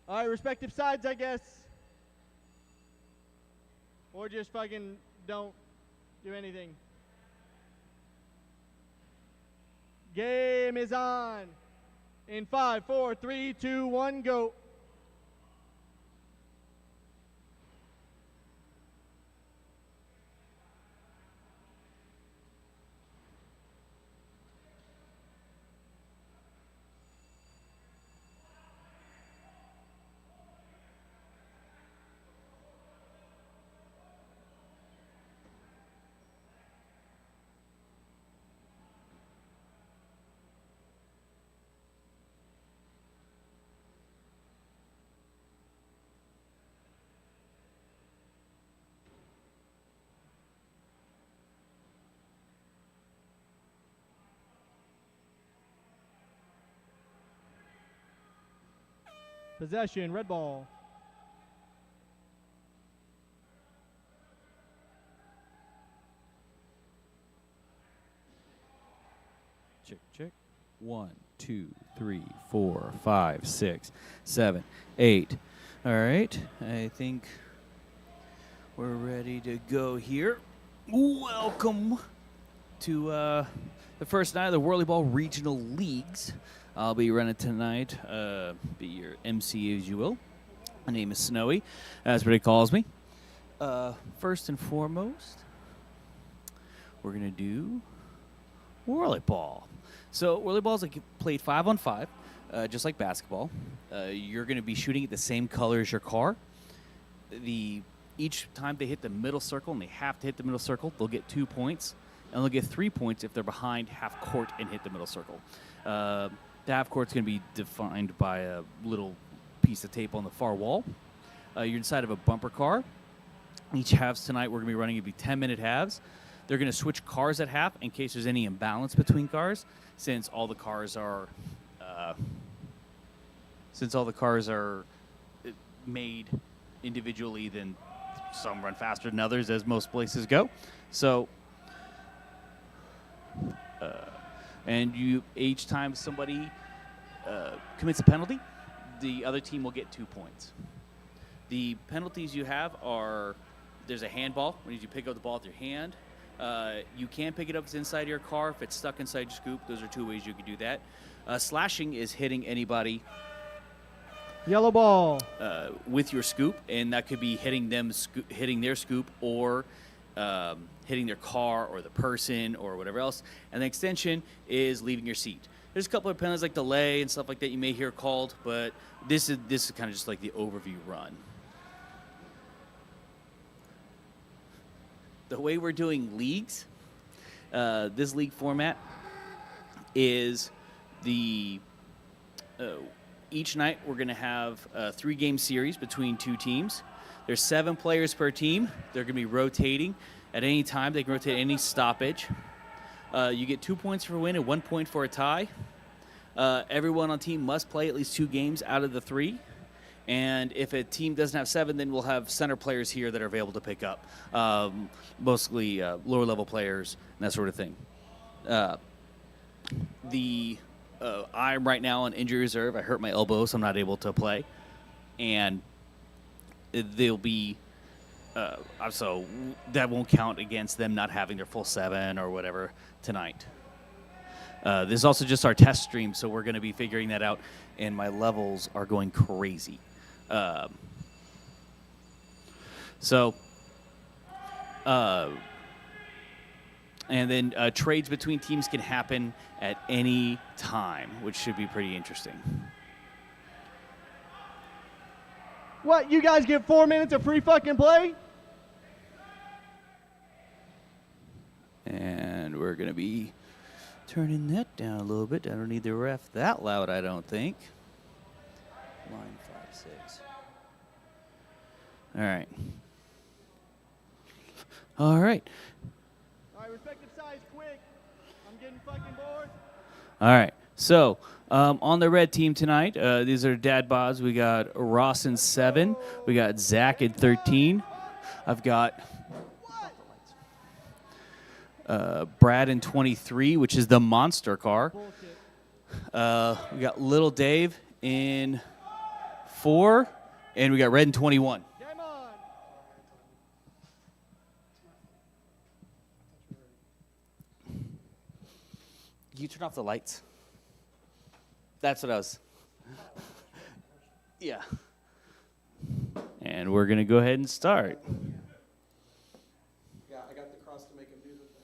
All right, respective sides, I guess. Or just fucking don't do anything. Game is on. In 5, 4, 3, 2, 1, go. Possession, red ball. Check, check. 1, 2, 3, 4, 5, 6, 7, 8. All right. I think we're ready to go here. Welcome to the first night of the Whirly Ball Regional Leagues. I'll be running tonight, be your MC as you will. My name is Snowy, as everybody calls me. First and foremost, we're going to do Whirly Ball. So Whirly Ball is like played 5-on-5, just like basketball. You're going to be shooting at the same color as your car. Each time they hit the middle circle, and they have to hit the middle circle, they'll get 2 points. And they'll get 3 points if they're behind half court and hit the middle circle. The half court's going to be defined by a little piece of tape on the far wall. You're inside of a bumper car. Each halves tonight, we're going to be running, it'll be 10-minute halves. They're going to switch cars at half in case there's any imbalance between cars, since all the cars are made individually. Then some run faster than others, as most places go. So, and each time somebody commits a penalty, the other team will get 2 points. The penalties you have are, there's a handball. When you pick up the ball with your hand. You can pick it up if it's inside your car. If it's stuck inside your scoop, those are 2 ways you can do that. Slashing is hitting anybody Yellow ball. With your scoop, and that could be hitting their scoop, or hitting their car or the person or whatever else. And the extension is leaving your seat. There's a couple of penalties like delay and stuff like that you may hear called, but this is kind of just like the overview run. The way we're doing leagues, this league format is each night we're going to have a 3-game series between 2 teams. There's 7 players per team. They're going to be rotating at any time. They can rotate any stoppage. You get 2 points for a win and 1 point for a tie. Everyone on team must play at least 2 games out of the 3. And if a team doesn't have 7, then we'll have center players here that are available to pick up. Mostly lower-level players and that sort of thing. I'm right now on injury reserve. I hurt my elbow, so I'm not able to play. And they'll be so that won't count against them not having their full 7 or whatever tonight. This is also just our test stream, so we're going to be figuring that out, and my levels are going crazy. And then trades between teams can happen at any time, which should be pretty interesting. What, you guys get 4 minutes of free fucking play? And we're going to be turning that down a little bit. I don't need the ref that loud, I don't think. Line 5, 6. All right. All right. All right, respective sides, quick. I'm getting fucking bored. All right. So, on the red team tonight, these are dad bods. We got Ross in 7. We got Zach in 13. I've got Brad in 23, which is the monster car. We got Little Dave in 4, and we got red in 21. Game on. You turn off the lights. That's what I was. Yeah. And we're going to go ahead and start. Yeah, I got the cross to make him do the thing.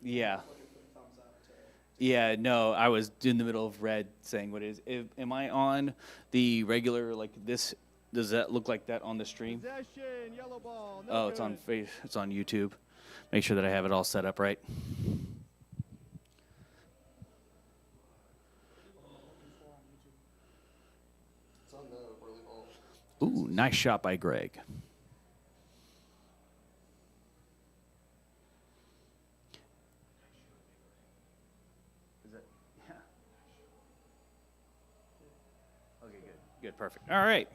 Yeah. Looking for the thumbs up to Yeah, no, I was in the middle of red saying what it is. Am I on the regular, like this? Does that look like that on the stream? Possession, yellow ball. No Oh, it's on good. it's on YouTube. Make sure that I have it all set up right. It's on the early ball. Ooh, nice shot by Greg. Is it? Yeah. Okay, good. Good, perfect. All right.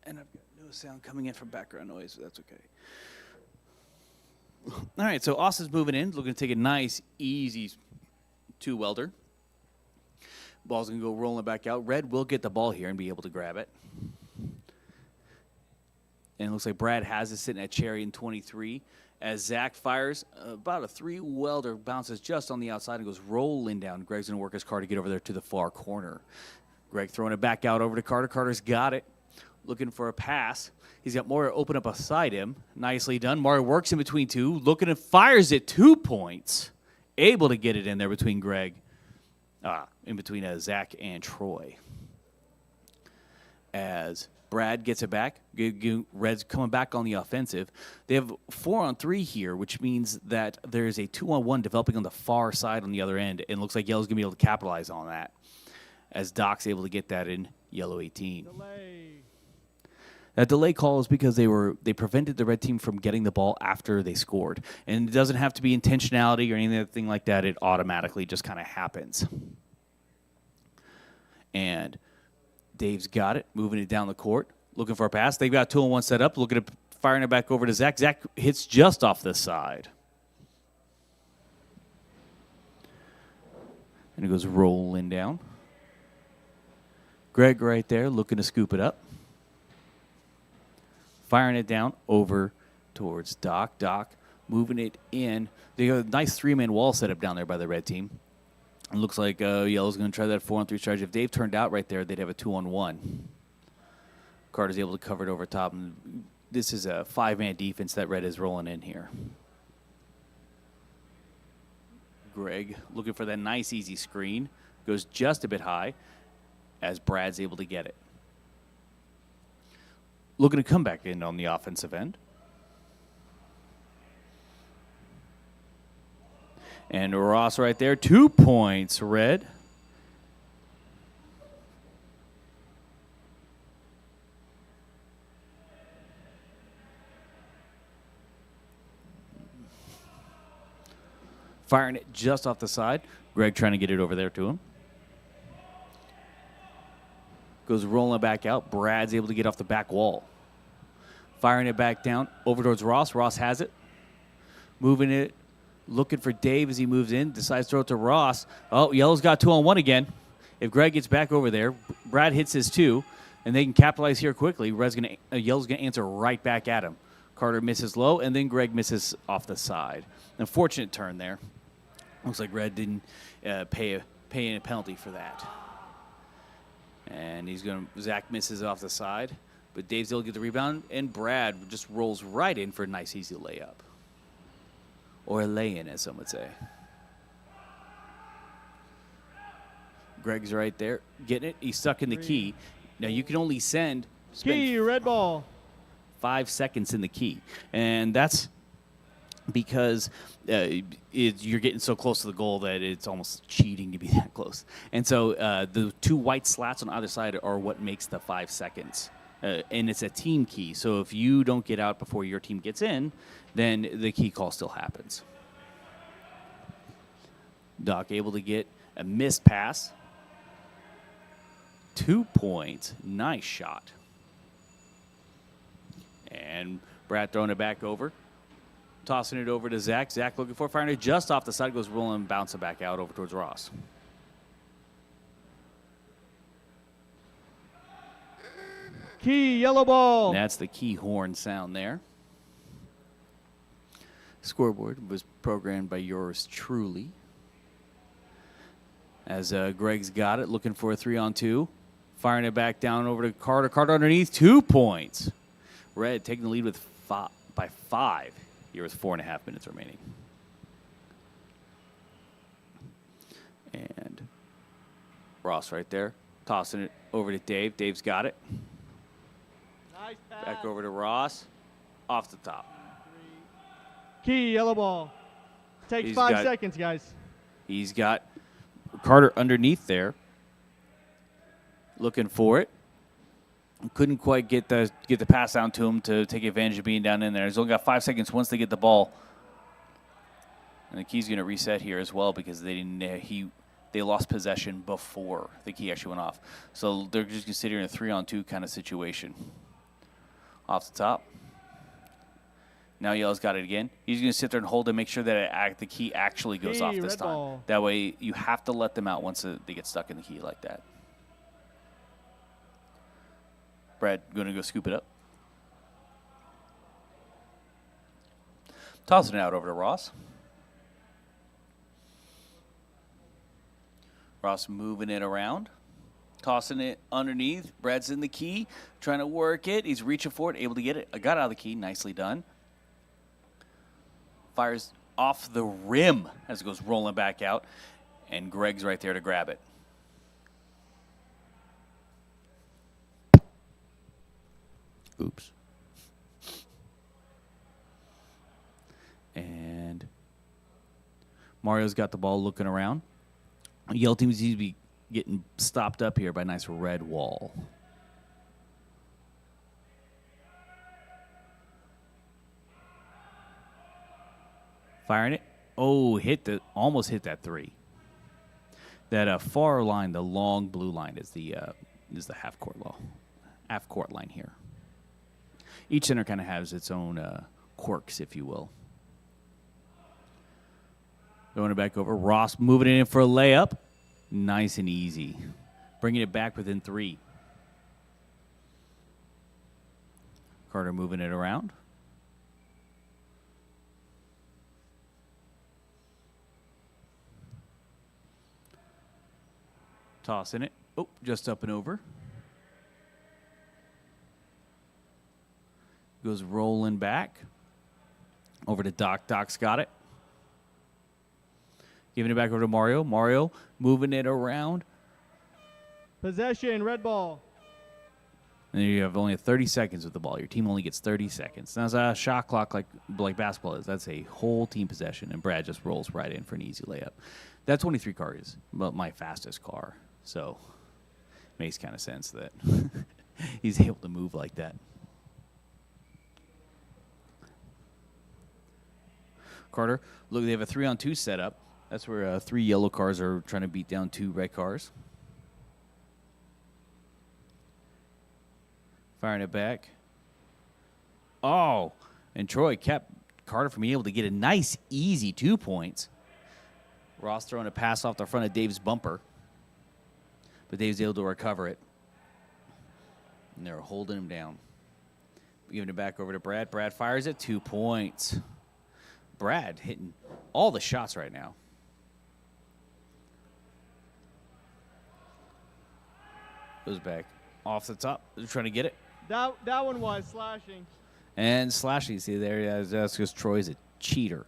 And I've got no sound coming in from background noise, so that's okay. All right, so Austin's moving in, looking to take a nice, easy two-welder. Ball's going to go rolling back out. Red will get the ball here and be able to grab it. And it looks like Brad has it sitting at cherry in 23. As Zach fires, about a 3-welder bounces just on the outside and goes rolling down. Greg's going to work his car to get over there to the far corner. Greg throwing it back out over to Carter. Carter's got it. Looking for a pass. He's got Moyer open up beside him. Nicely done. Moyer works in between two. Looking and fires it 2 points. Able to get it in there between Greg. In between Zach and Troy. As Brad gets it back, Red's coming back on the offensive. They have 4-on-3 here, which means that there's a 2-on-1 developing on the far side on the other end, and looks like Yellow's going to be able to capitalize on that. As Doc's able to get that in Yellow 18. Delay. That delay call is because they prevented the red team from getting the ball after they scored. And it doesn't have to be intentionality or anything like that. It automatically just kind of happens. And Dave's got it, moving it down the court, looking for a pass. They've got 2-on-1 set up, looking at firing it back over to Zach. Zach hits just off the side. And it goes rolling down. Greg right there looking to scoop it up. Firing it down over towards Doc. Doc moving it in. They got a nice 3-man wall set up down there by the red team. It looks like Yellow's going to try that 4-on-3 strategy. If Dave turned out right there, they'd have a 2-on-1. Carter's able to cover it over top. And this is a 5-man defense that Red is rolling in here. Greg looking for that nice, easy screen. Goes just a bit high as Brad's able to get it. Looking to come back in on the offensive end. And Ross right there, 2 points, Red. Firing it just off the side. Greg trying to get it over there to him. Goes rolling back out. Brad's able to get off the back wall. Firing it back down over towards Ross. Ross has it. Moving it. Looking for Dave as he moves in. Decides to throw it to Ross. Oh, Yellow's got 2-on-1 again. If Greg gets back over there, Brad hits his 2, and they can capitalize here quickly. Yellow's going to answer right back at him. Carter misses low, and then Greg misses off the side. An unfortunate turn there. Looks like Red didn't pay a penalty for that. And Zach misses off the side. But Dave's able to get the rebound, and Brad just rolls right in for a nice, easy layup. Or a lay-in, as some would say. Greg's right there, getting it. He's stuck in the key. Now, you can only spend Key, red ball. 5 seconds in the key. And that's because you're getting so close to the goal that it's almost cheating to be that close. And so the 2 white slats on either side are what makes the 5 seconds. And it's a team key. So if you don't get out before your team gets in, then the key call still happens. Doc able to get a missed pass. 2 points. Nice shot. And Brad throwing it back over. Tossing it over to Zach. Zach looking for firing it just off the side. Goes rolling and bouncing back out over towards Ross. Key, yellow ball. That's the key horn sound there. Scoreboard was programmed by yours truly. As Greg's got it, looking for a 3-on-2. Firing it back down over to Carter. Carter underneath, 2 points. Red taking the lead with by 5. Here with 4.5 minutes remaining. And Ross right there, tossing it over to Dave. Dave's got it. Nice pass. Back over to Ross. Off the top. Key, yellow ball. Takes He's 5 got- seconds, guys. He's got Carter underneath there. Looking for it. Couldn't quite get the pass down to him to take advantage of being down in there. He's only got 5 seconds once they get the ball. And the key's going to reset here as well because they didn't. They lost possession before the key actually went off. So they're just considering a 3-on-2 kind of situation. Off the top. Now Yellow's got it again. He's going to sit there and hold it, make sure that the key actually goes Key, off this red time. ball. That way you have to let them out once they get stuck in the key like that. Brad going to go scoop it up. Tossing it out over to Ross. Ross moving it around. Tossing it underneath. Brad's in the key. Trying to work it. He's reaching for it. Able to get it. Got out of the key. Nicely done. Fires off the rim as it goes rolling back out. And Greg's right there to grab it. Oops. And Mario's got the ball looking around. Yell team seems to be getting stopped up here by a nice red wall. Firing it. Oh, almost hit that 3. That far line, the long blue line, is the half court line here. Each center kind of has its own quirks, if you will. Going it back over. Ross moving it in for a layup. Nice and easy. Bringing it back within 3. Carter moving it around. Tossing it. Oh, just up and over. Goes rolling back. Over to Doc. Doc's got it. Giving it back over to Mario. Mario moving it around. Possession, red ball. And you have only 30 seconds with the ball. Your team only gets 30 seconds. That's a shot clock like basketball is. That's a whole team possession, and Brad just rolls right in for an easy layup. That 23 car is my fastest car, so makes kind of sense that he's able to move like that. Carter, look, they have a 3-on-2 setup. That's where 3 yellow cars are trying to beat down 2 red cars. Firing it back. Oh, and Troy kept Carter from being able to get a nice, easy 2 points. Ross throwing a pass off the front of Dave's bumper. But Dave's able to recover it. And they're holding him down. Giving it back over to Brad. Brad fires it, 2 points. Brad hitting all the shots right now. Goes back off the top. They're trying to get it. That one was slashing. And slashing. See there, that's because Troy's a cheater.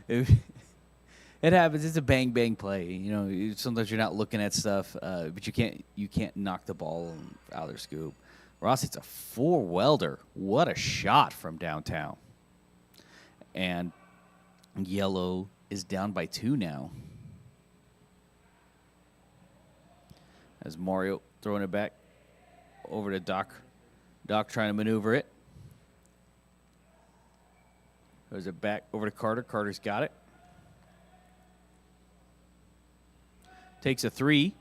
It happens. It's a bang bang play. You know, sometimes you're not looking at stuff, but you can't knock the ball out of their scoop. Ross hits a 4 welder. What a shot from downtown. And yellow is down by 2 now. As Mario throwing it back over to Doc. Doc trying to maneuver it. Throws it back over to Carter. Carter's got it. Takes a 3.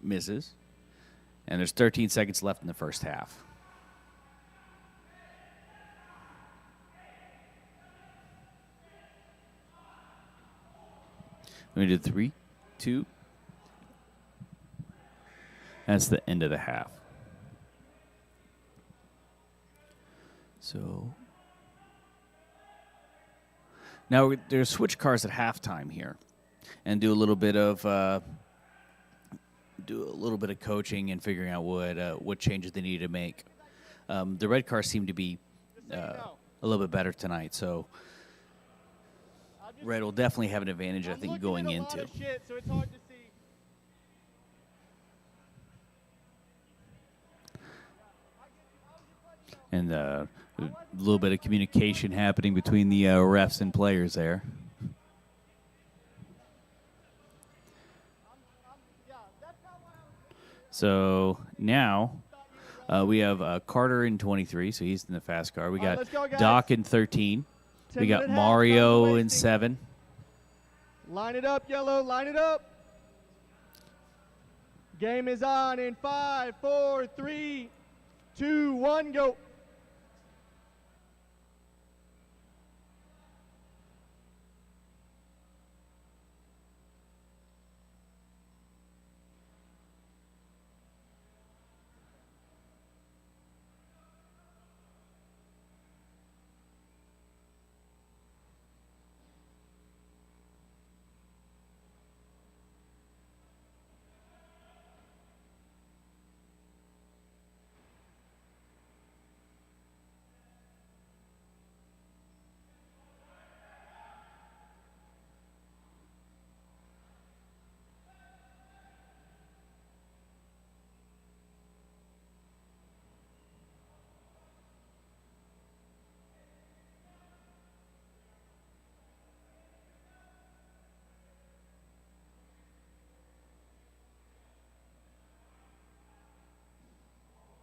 Misses. And there's 13 seconds left in the first half. We did 3, 2. That's the end of the half. So now there's switch cars at halftime here, and do a little bit of coaching and figuring out what changes they need to make. The red cars seem to be a little bit better tonight, so red will definitely have an advantage, I think, going into. A lot of shit, so it's hard to see. And a little bit of communication happening between the refs and players there. So now we have Carter in 23, so he's in the fast car. We got let's go, guys. Doc in 13. We got 10-minute half, Mario time in wasting. 7. Line it up, yellow. Line it up. Game is on in 5, 4, 3, 2, 1, go.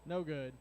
No good.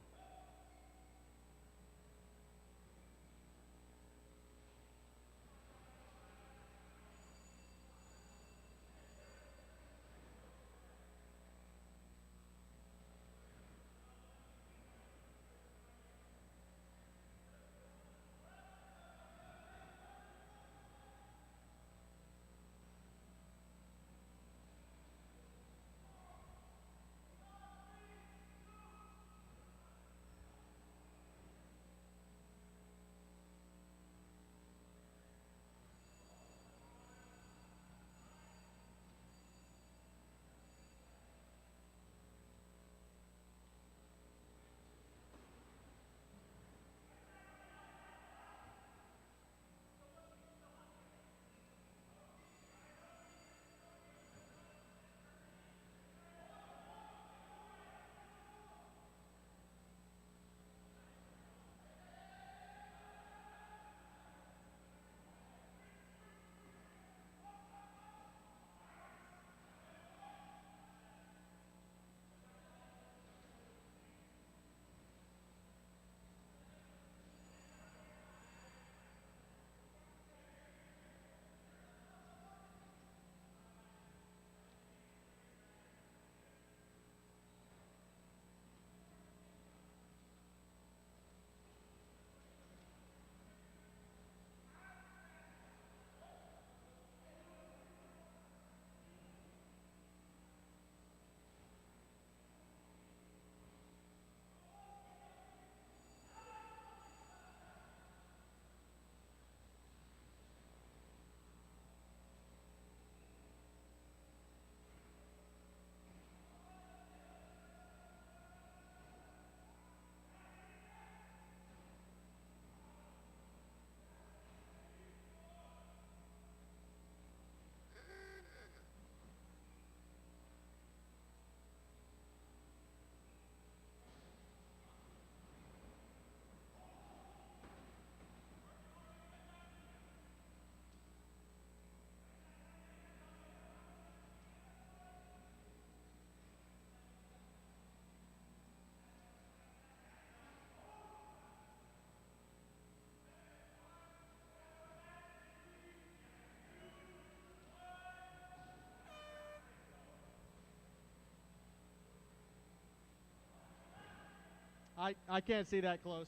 I can't see that close.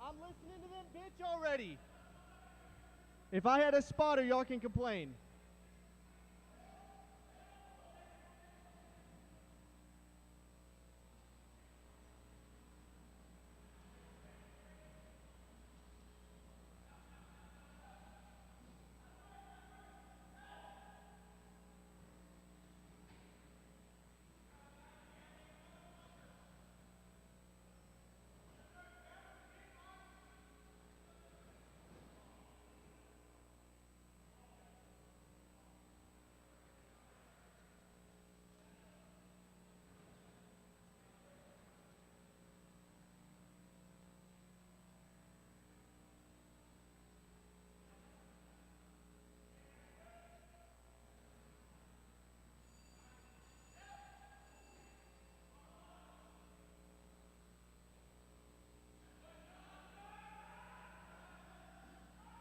I'm listening to them bitch already. If I had a spotter, y'all can complain.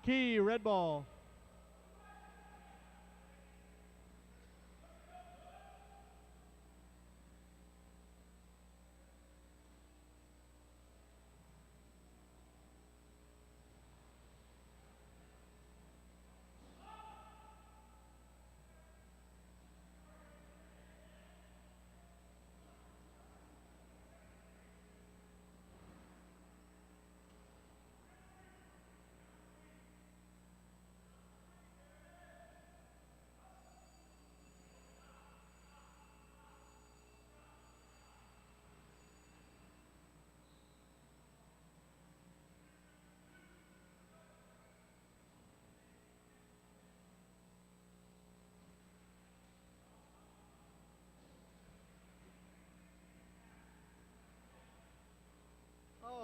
Key, red ball.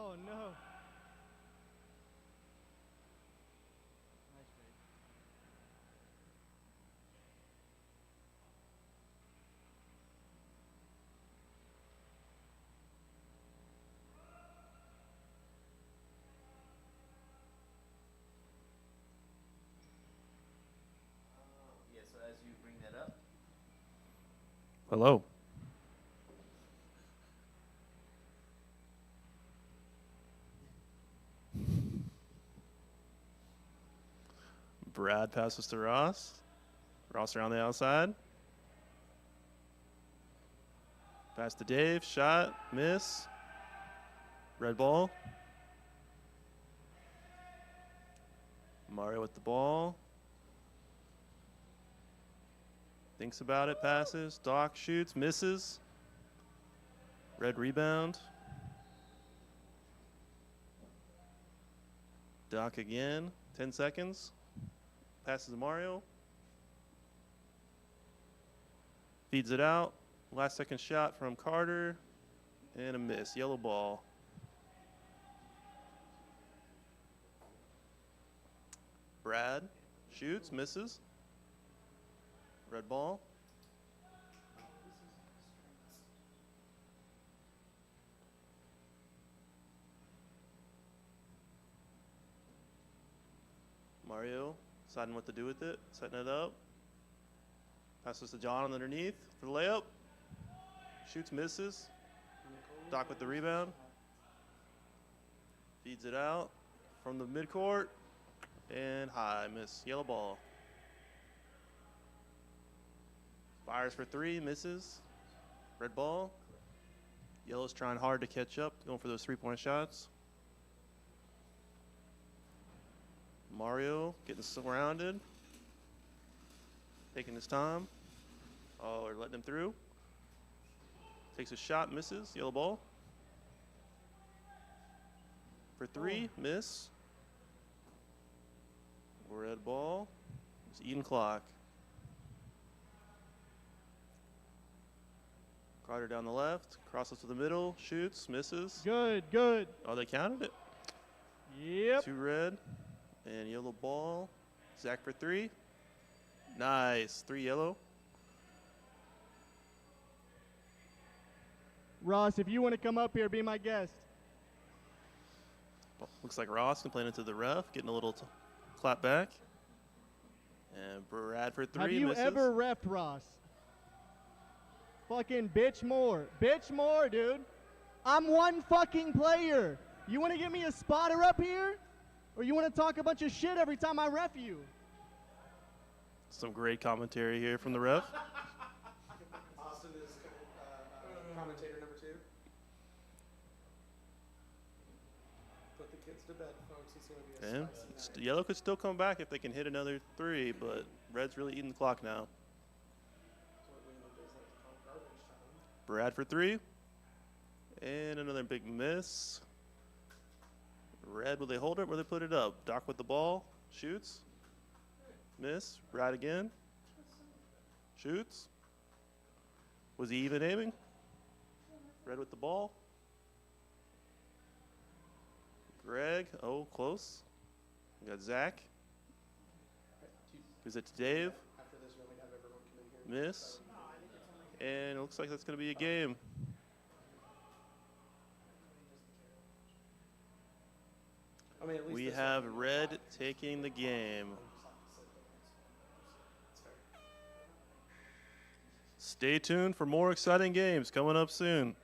Oh no. Nice trade. Yeah, so as you bring that up. Hello. Brad passes to Ross. Ross around the outside. Pass to Dave. Shot. Miss. Red ball. Mario with the ball. Thinks about it. Passes. Doc shoots. Misses. Red rebound. Doc again. 10 seconds. Passes to Mario. Feeds it out. Last second shot from Carter. And a miss. Yellow ball. Brad shoots, misses. Red ball. Mario deciding what to do with it, setting it up. Passes to John underneath for the layup. Shoots, misses. Doc with the rebound. Feeds it out from the midcourt. And high, miss. Yellow ball. Fires for three, misses. Red ball. Yellow's trying hard to catch up, going for those three-point shots. Mario getting surrounded. Taking his time. Oh, they're letting him through. Takes a shot, misses. Yellow ball. For three, miss. Red ball. It's eating clock. Carter down the left. Crosses to the middle. Shoots. Misses. Good, good. Oh, they counted it. Yep. Two red. And yellow ball. Zach for three. Nice. Three yellow. Ross, if you want to come up here, be my guest. Looks like Ross complaining to the ref. Getting a little clap back. And Brad for three. Have you misses. ever reffed Ross? Fucking bitch more. Bitch more, dude. I'm one fucking player. You want to get me a spotter up here? Or you want to talk a bunch of shit every time I ref you? Some great commentary here from the ref. Austin is commentator number 2. Put the kids to bed, folks. It's going to be a And spicy night. yellow could still come back if they can hit another 3, but red's really eating the clock now. That's what Wayland does, like to call garbage time. Brad for 3. And another big miss. Red, will they hold it? Will they put it up? Doc with the ball. Shoots. Miss. Brad again. Shoots. Was he even aiming? Red with the ball. Greg. Oh, close. We got Zach. Gives it to Dave. After this, we're going to have everyone come in here. Miss. And it looks like that's going to be a game. I mean, at least We this have one, red taking the game. It's fair. Stay tuned for more exciting games coming up soon.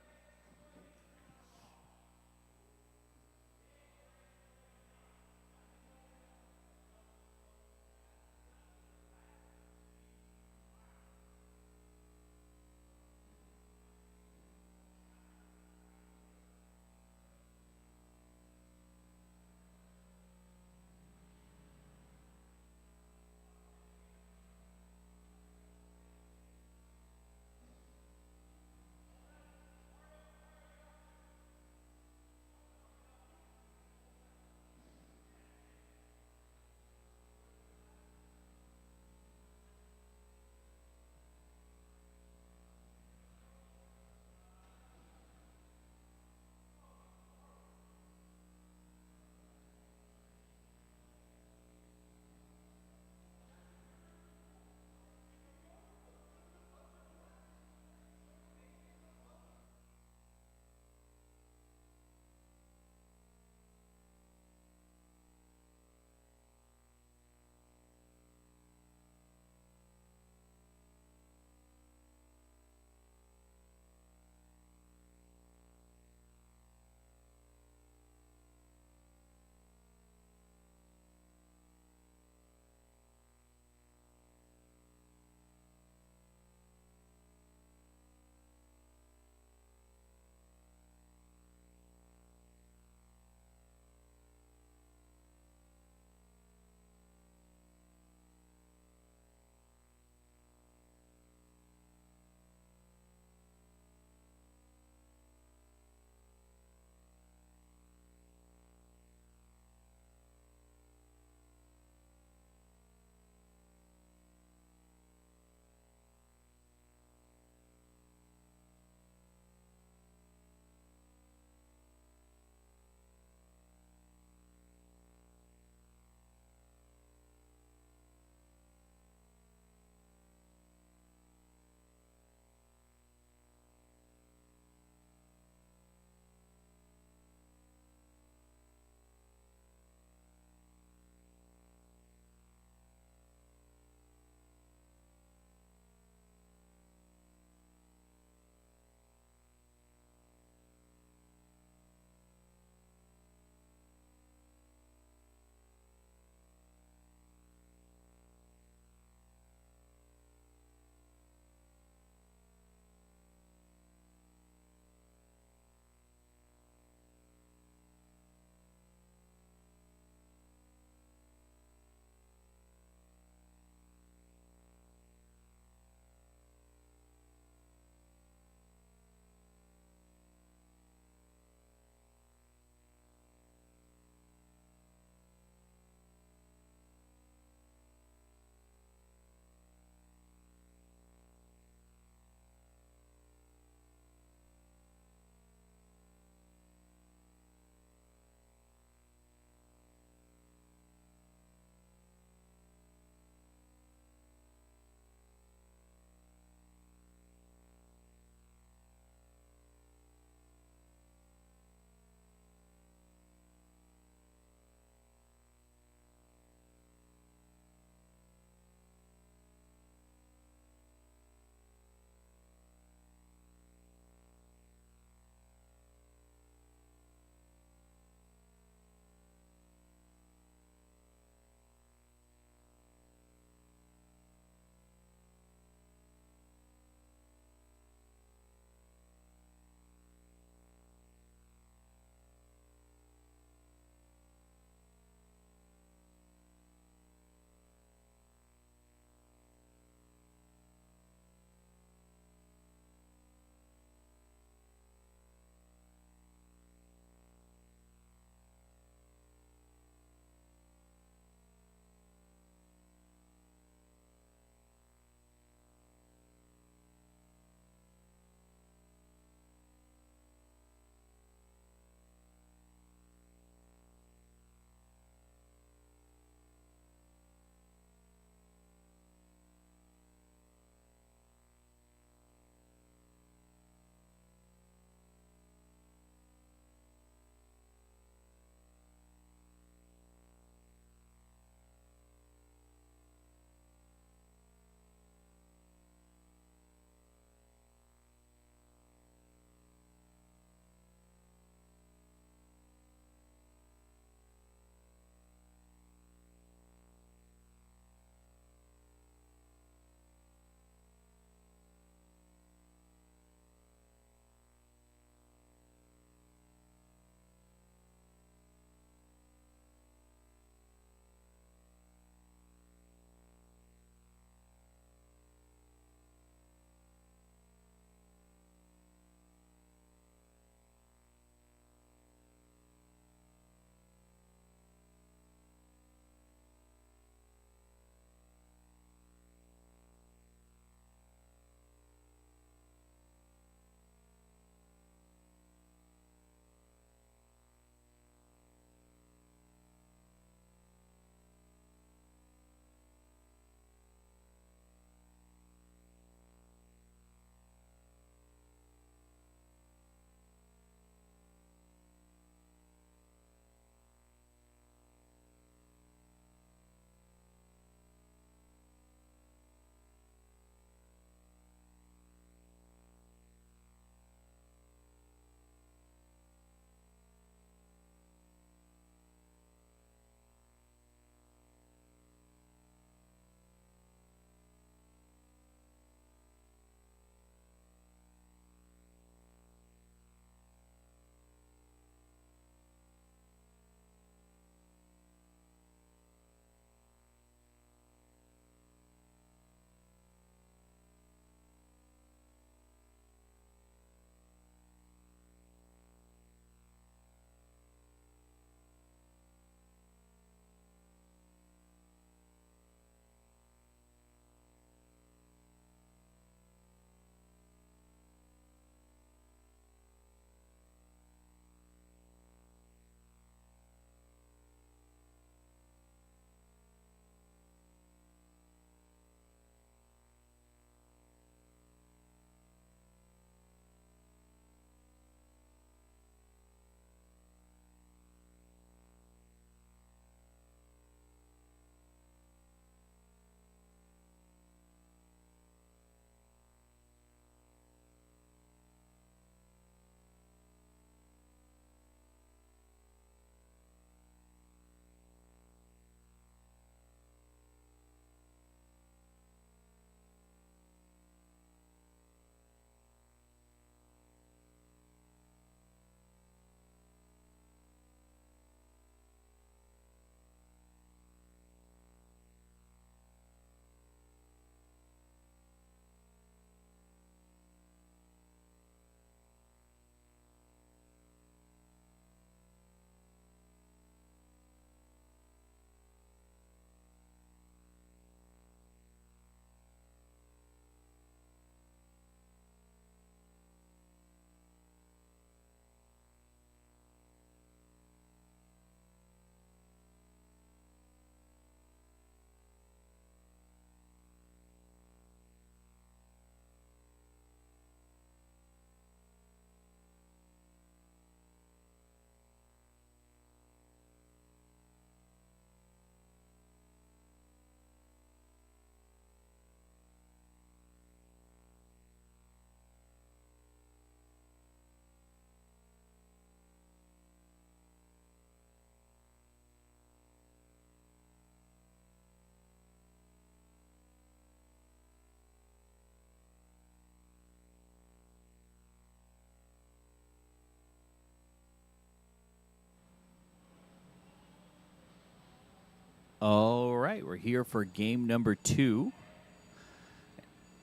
All right, we're here for game number 2.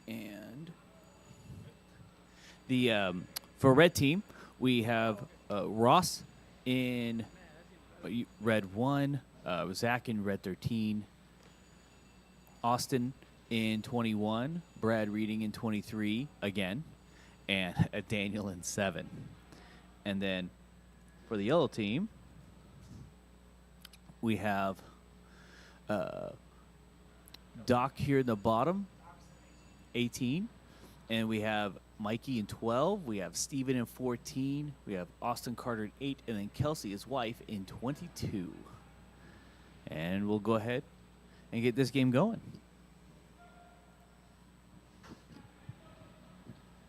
And the for red team, we have Ross in red 1, Zach in red 13, Austin in 21, Brad Reading in 23 again, and Daniel in 7. And then for the yellow team, we have Doc here in the bottom, 18. And we have Mikey in 12. We have Steven in 14. We have Austin Carter in 8. And then Kelsey, his wife, in 22. And we'll go ahead and get this game going.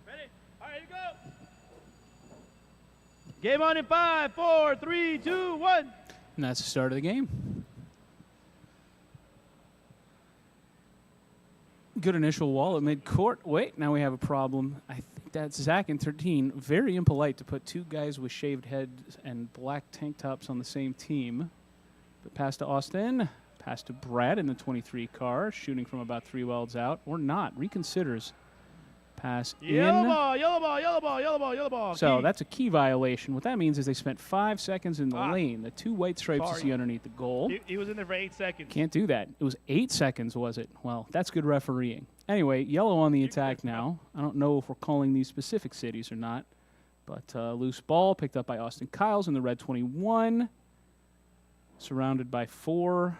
Ready? All right, here we go. Game on in 5, 4, 3, 2, 1. And that's the start of the game. Good initial wall at midcourt. Wait, now we have a problem. I think that's Zach in 13. Very impolite to put 2 guys with shaved heads and black tank tops on the same team. But pass to Austin. Pass to Brad in the 23 car, shooting from about 3 welds out. Or not. Reconsiders. Pass Yellow in. ball, yellow ball, yellow ball, yellow ball, yellow ball. So Key. that's a key violation. What that means is they spent 5 seconds in the Ah. lane. The 2 white stripes you Sorry. see underneath the goal. He was in there for 8 seconds. Can't do that. It was 8 seconds, was it? Well, that's good refereeing. Anyway, yellow on the attack now. I don't know if we're calling these specific cities or not, but loose ball picked up by Austin Kiles in the red 21. Surrounded by 4.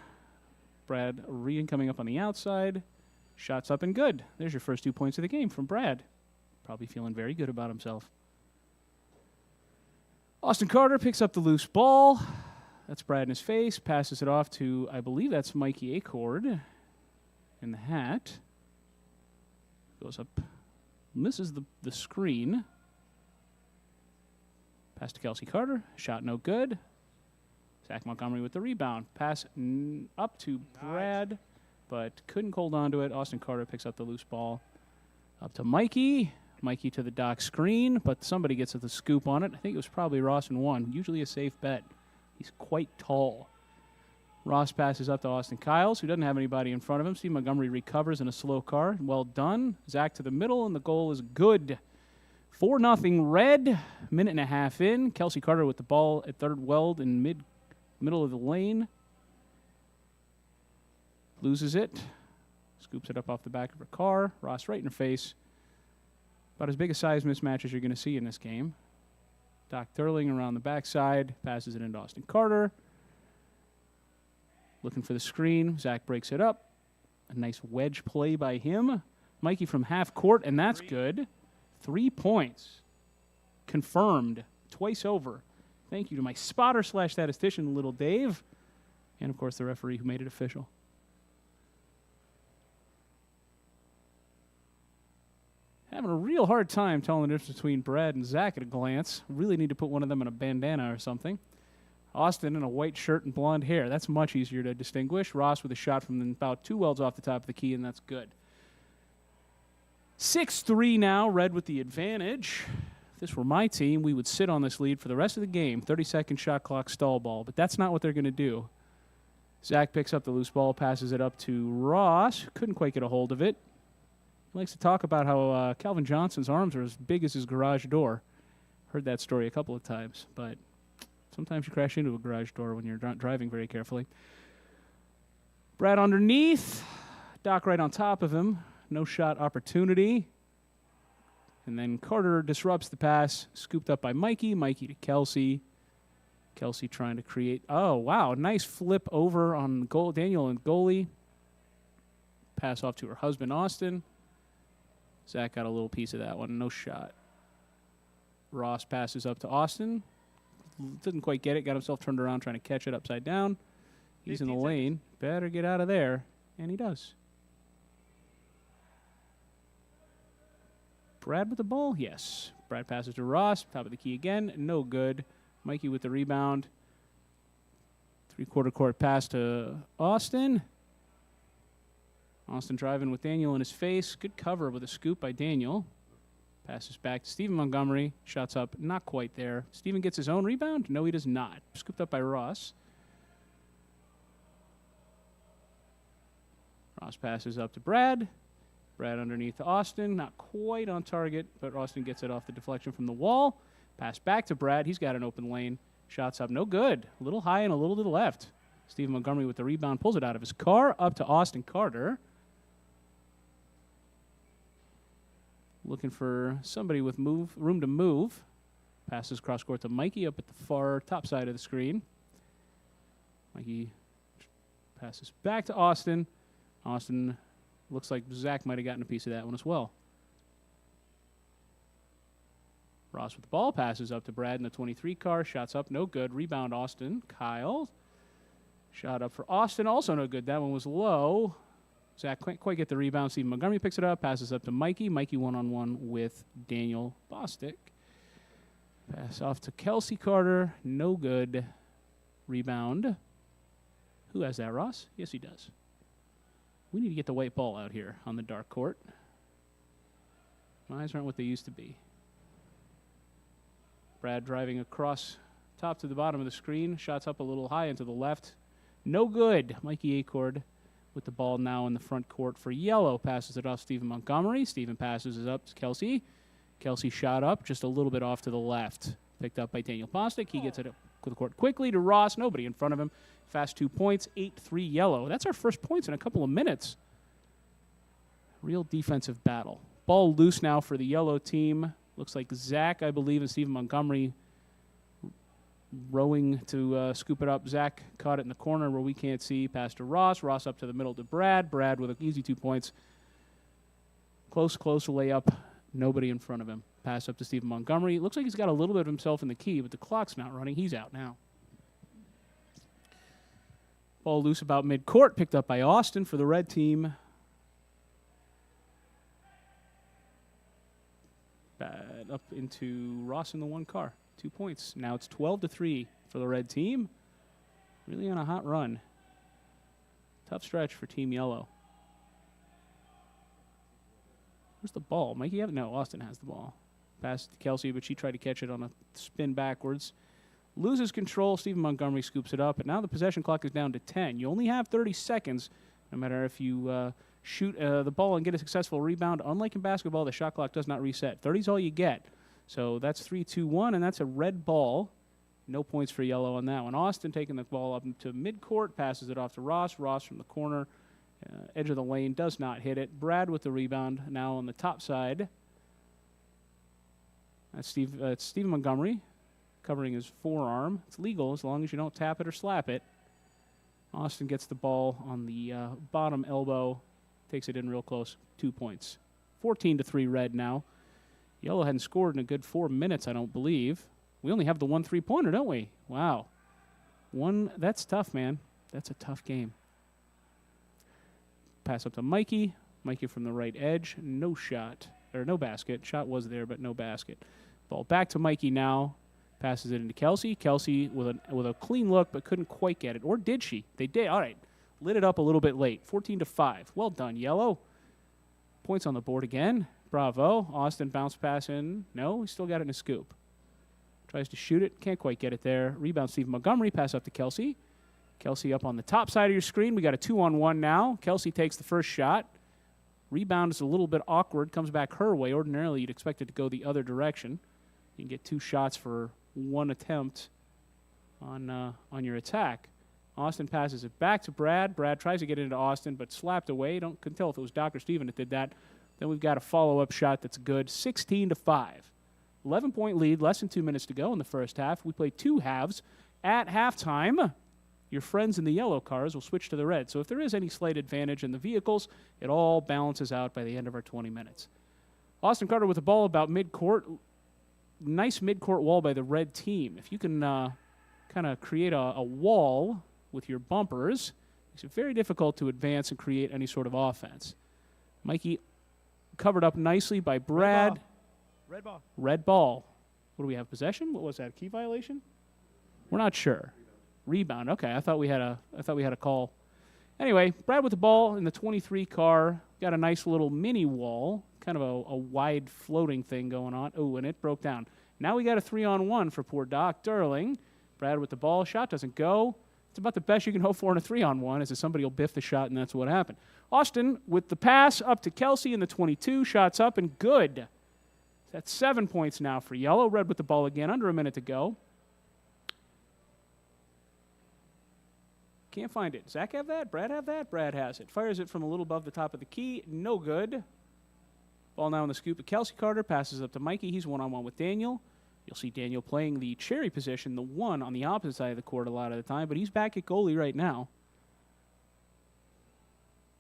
Brad Regan coming up on the outside. Shots up and good. There's your first 2 points of the game from Brad. Probably feeling very good about himself. Austin Carter picks up the loose ball. That's Brad in his face. Passes it off to, I believe that's Mikey Acord in the hat. Goes up, misses the screen. Pass to Kelsey Carter. Shot no good. Zach Montgomery with the rebound. Pass up to Brad, but couldn't hold on to it. Austin Carter picks up the loose ball. Up to Mikey. Mikey to the Doc screen, but somebody gets the scoop on it. I think it was probably Ross in 1. Usually a safe bet. He's quite tall. Ross passes up to Austin Kiles, who doesn't have anybody in front of him. Steve Montgomery recovers in a slow car. Well done. Zach to the middle, and the goal is good. 4-0 red. Minute and a half in. Kelsey Carter with the ball at third weld in middle of the lane. Loses it. Scoops it up off the back of her car. Ross right in her face. About as big a size mismatch as you're going to see in this game. Doc Thurling around the backside. Passes it into Austin Carter. Looking for the screen. Zach breaks it up. A nice wedge play by him. Mikey from half court, and that's good. 3 points. Confirmed. Twice over. Thank you to my spotter/statistician, Little Dave. And, of course, the referee who made it official. Having a real hard time telling the difference between Brad and Zach at a glance. Really need to put one of them in a bandana or something. Austin in a white shirt and blonde hair. That's much easier to distinguish. Ross with a shot from about 2 welds off the top of the key, and that's good. 6-3 now, red with the advantage. If this were my team, we would sit on this lead for the rest of the game. 30-second shot clock stall ball, but that's not what they're going to do. Zach picks up the loose ball, passes it up to Ross. Couldn't quite get a hold of it. He likes to talk about how Calvin Johnson's arms are as big as his garage door. Heard that story a couple of times, but sometimes you crash into a garage door when you're driving very carefully. Brad underneath. Doc right on top of him. No shot opportunity. And then Carter disrupts the pass. Scooped up by Mikey. Mikey to Kelsey. Kelsey trying to create. Oh, wow. Nice flip over on goal. Daniel and goalie. Pass off to her husband, Austin. Zach got a little piece of that one. No shot. Ross passes up to Austin. Didn't quite get it. Got himself turned around trying to catch it upside down. He's in the lane. Better get out of there. And he does. Brad with the ball? Yes. Brad passes to Ross. Top of the key again. No good. Mikey with the rebound. 3/4 court pass to Austin. Austin driving with Daniel in his face. Good cover with a scoop by Daniel. Passes back to Stephen Montgomery. Shots up. Not quite there. Stephen gets his own rebound? No, he does not. Scooped up by Ross. Ross passes up to Brad. Brad underneath to Austin. Not quite on target, but Austin gets it off the deflection from the wall. Pass back to Brad. He's got an open lane. Shots up. No good. A little high and a little to the left. Stephen Montgomery with the rebound. Pulls it out of his car. Up to Austin Carter. Looking for somebody with room to move. Passes cross court to Mikey up at the far top side of the screen. Mikey passes back to Austin. Austin looks like Zach might have gotten a piece of that one as well. Ross with the ball, passes up to Brad in the 23 car. Shots up, no good. Rebound Austin. Kyle. Shot up for Austin, also no good. That one was low. Zach can't quite get the rebound. Stephen Montgomery picks it up, passes up to Mikey. Mikey one-on-one with Daniel Bostic. Pass off to Kelsey Carter. No good. Rebound. Who has that, Ross? Yes, he does. We need to get the white ball out here on the dark court. My eyes aren't what they used to be. Brad driving across top to the bottom of the screen. Shots up a little high into the left. No good. Mikey Acord with the ball now in the front court for yellow. Passes it off Stephen Montgomery. Stephen passes it up to Kelsey. Kelsey shot up just a little bit off to the left. Picked up by Daniel Bostic. He gets it up to the court quickly to Ross. Nobody in front of him. Fast 2 points. 8-3 yellow. That's our first points in a couple of minutes. Real defensive battle. Ball loose now for the yellow team. Looks like Zach, I believe, and Stephen Montgomery rowing to scoop it up. Zach caught it in the corner where we can't see. Pass to Ross. Ross up to the middle to Brad. Brad with an easy 2 points. Close layup. Nobody in front of him. Pass up to Stephen Montgomery. Looks like he's got a little bit of himself in the key, but the clock's not running. He's out now. Ball loose about mid-court. Picked up by Austin for the red team. Up into Ross in the one car. 2 points. Now it's 12-3 for the red team. Really on a hot run. Tough stretch for Team Yellow. Where's the ball? Mikey? No, Austin has the ball. Pass to Kelsey, but she tried to catch it on a spin backwards. Loses control. Stephen Montgomery scoops it up, and now the possession clock is down to 10. You only have 30 seconds, no matter if you shoot the ball and get a successful rebound. Unlike in basketball, the shot clock does not reset. 30 is all you get. So that's 3-2-1, and that's a red ball. No points for yellow on that one. Austin taking the ball up to midcourt, passes it off to Ross. Ross from the corner, edge of the lane, does not hit it. Brad with the rebound now on the top side. That's Stephen Montgomery covering his forearm. It's legal as long as you don't tap it or slap it. Austin gets the ball on the bottom elbow, takes it in real close. 2 points. 14-3 red now. Yellow hadn't scored in a good 4 minutes, I don't believe. We only have the 1 3-pointer, don't we? Wow. That's tough, man. That's a tough game. Pass up to Mikey. Mikey from the right edge. No shot. Or no basket. Shot was there, but no basket. Ball back to Mikey now. Passes it into Kelsey. Kelsey with a clean look, but couldn't quite get it. Or did she? They did. All right. Lit it up a little bit late. 14-5. Well done, Yellow. Points on the board again. Bravo. Austin bounce pass in. No, he still got it in a scoop. Tries to shoot it. Can't quite get it there. Rebound Stephen Montgomery. Pass up to Kelsey. Kelsey up on the top side of your screen. We got a 2-on-1 now. Kelsey takes the first shot. Rebound is a little bit awkward. Comes back her way. Ordinarily, you'd expect it to go the other direction. You can get 2 shots for 1 attempt on your attack. Austin passes it back to Brad. Brad tries to get into Austin, but slapped away. Couldn't tell if it was Dr. Steven that did that. Then we've got a follow-up shot that's good. 16-5. 11-point lead, less than 2 minutes to go in the first half. We play 2 halves. At halftime, your friends in the yellow cars will switch to the red. So if there is any slight advantage in the vehicles, it all balances out by the end of our 20 minutes. Austin Carter with the ball about mid-court. Nice mid-court wall by the red team. If you can kind of create a wall with your bumpers, makes it very difficult to advance and create any sort of offense. Mikey covered up nicely by Brad. Red ball. Red ball. What do we have? Possession? What was that? A key violation? We're not sure. Rebound. Okay, I thought we had a call. Anyway, Brad with the ball in the 23 car. Got a nice little mini wall, kind of a wide floating thing going on. Oh, and it broke down. Now we got a 3-on-1 for poor Doc Durling. Brad with the ball. Shot doesn't go. It's about the best you can hope for in a 3-on-1 is that somebody will biff the shot, and that's what happened. Austin with the pass up to Kelsey in the 22. Shots up and good. That's 7 points now for Yellow. Red with the ball again, under a minute to go. Can't find it. Zach have that? Brad have that? Brad has it. Fires it from a little above the top of the key. No good. Ball now in the scoop of Kelsey Carter. Passes up to Mikey. He's one-on-one with Daniel. You'll see Daniel playing the cherry position, the one on the opposite side of the court a lot of the time, but he's back at goalie right now.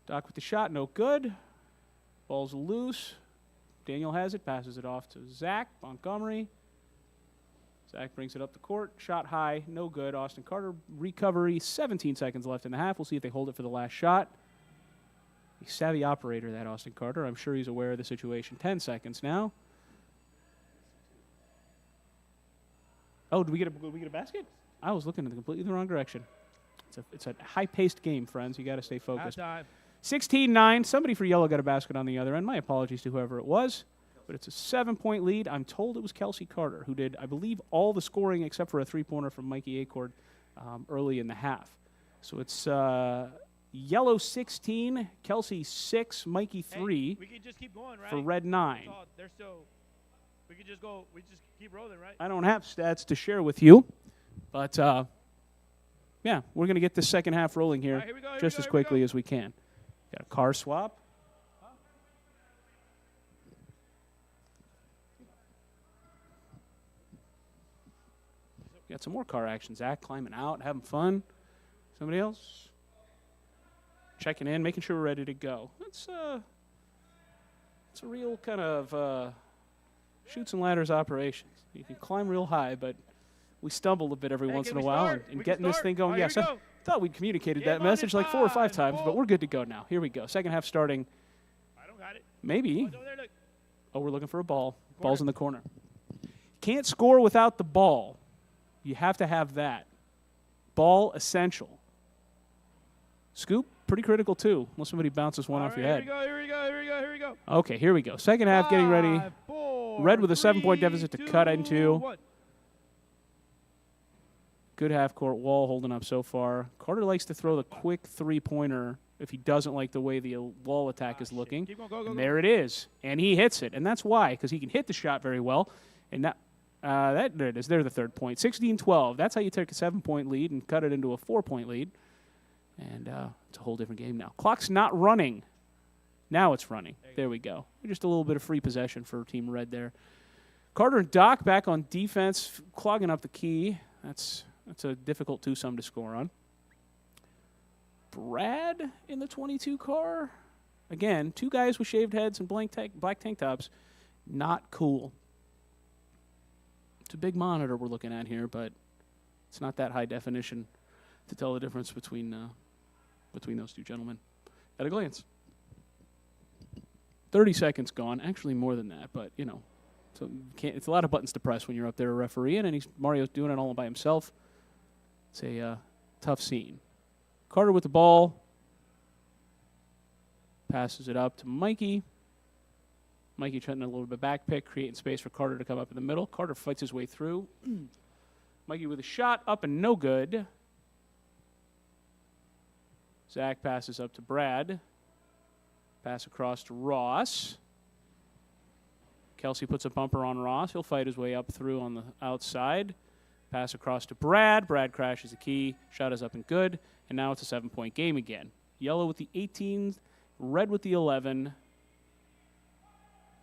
Doc with the shot, no good. Ball's loose. Daniel has it, passes it off to Zach Montgomery. Zach brings it up the court, shot high, no good. Austin Carter, recovery, 17 seconds left in the half. We'll see if they hold it for the last shot. A savvy operator, that Austin Carter. I'm sure he's aware of the situation. 10 seconds now. Oh, did we get a basket? I was looking in completely the wrong direction. It's a high-paced game, friends. You got to stay focused. 16-9. Somebody for Yellow got a basket on the other end. My apologies to whoever it was. But it's a 7-point lead. I'm told it was Kelsey Carter who did, I believe, all the scoring except for a three-pointer from Mikey Acord early in the half. So it's Yellow 16, Kelsey 6, Mikey 3. Hey, we can just keep going, right? For Red 9. They're still. We can just go. We just keep rolling, right? I don't have stats to share with you, but yeah, we're going to get this second half rolling here, Here we go, just as quickly as we can. Got a car swap. Got some more car action. Zach climbing out, having fun. Somebody else checking in, making sure we're ready to go. It's a real kind of shoots and ladders operations. You can climb real high, but we stumble a bit every once in a while. And getting this thing going, yes, I thought we'd communicated that message like 4 or 5 times, but we're good to go now. Here we go. Second half starting. I don't got it. Maybe. Oh, there, look. Oh, we're looking for a ball. Ball's in the corner. Can't score without the ball. You have to have that. Ball essential. Scoop, pretty critical too, unless somebody bounces one off your head. Here we go. Okay, here we go. Second half getting ready. 5, 4, Red with a 7-point 3, deficit to 2, cut into. 1. Good half-court wall holding up so far. Carter likes to throw the quick three-pointer if he doesn't like the way the wall attack is looking. Keep going, go. And there it is. And he hits it. And that's why, because he can hit the shot very well. And there it is. There's the third point. 16-12. That's how you take a 7-point lead and cut it into a 4-point lead. And it's a whole different game now. Clock's not running. Now it's running. There we go. Just a little bit of free possession for Team Red there. Carter and Doc back on defense, clogging up the key. That's a difficult twosome to score on. Brad in the 22 car. Again, 2 guys with shaved heads and black tank tops. Not cool. It's a big monitor we're looking at here, but it's not that high definition to tell the difference between those two gentlemen at a glance. 30 seconds gone. Actually more than that, but, you know. So it's a lot of buttons to press when you're up there refereeing, and Mario's doing it all by himself. It's a tough scene. Carter with the ball. Passes it up to Mikey. Mikey trying a little bit back pick, creating space for Carter to come up in the middle. Carter fights his way through. Mikey with a shot, up and no good. Zach passes up to Brad. Pass across to Ross. Kelsey puts a bumper on Ross. He'll fight his way up through on the outside. Pass across to Brad. Brad crashes the key. Shot is up and good. And now it's a 7-point game again. Yellow with the 18, Red with the 11.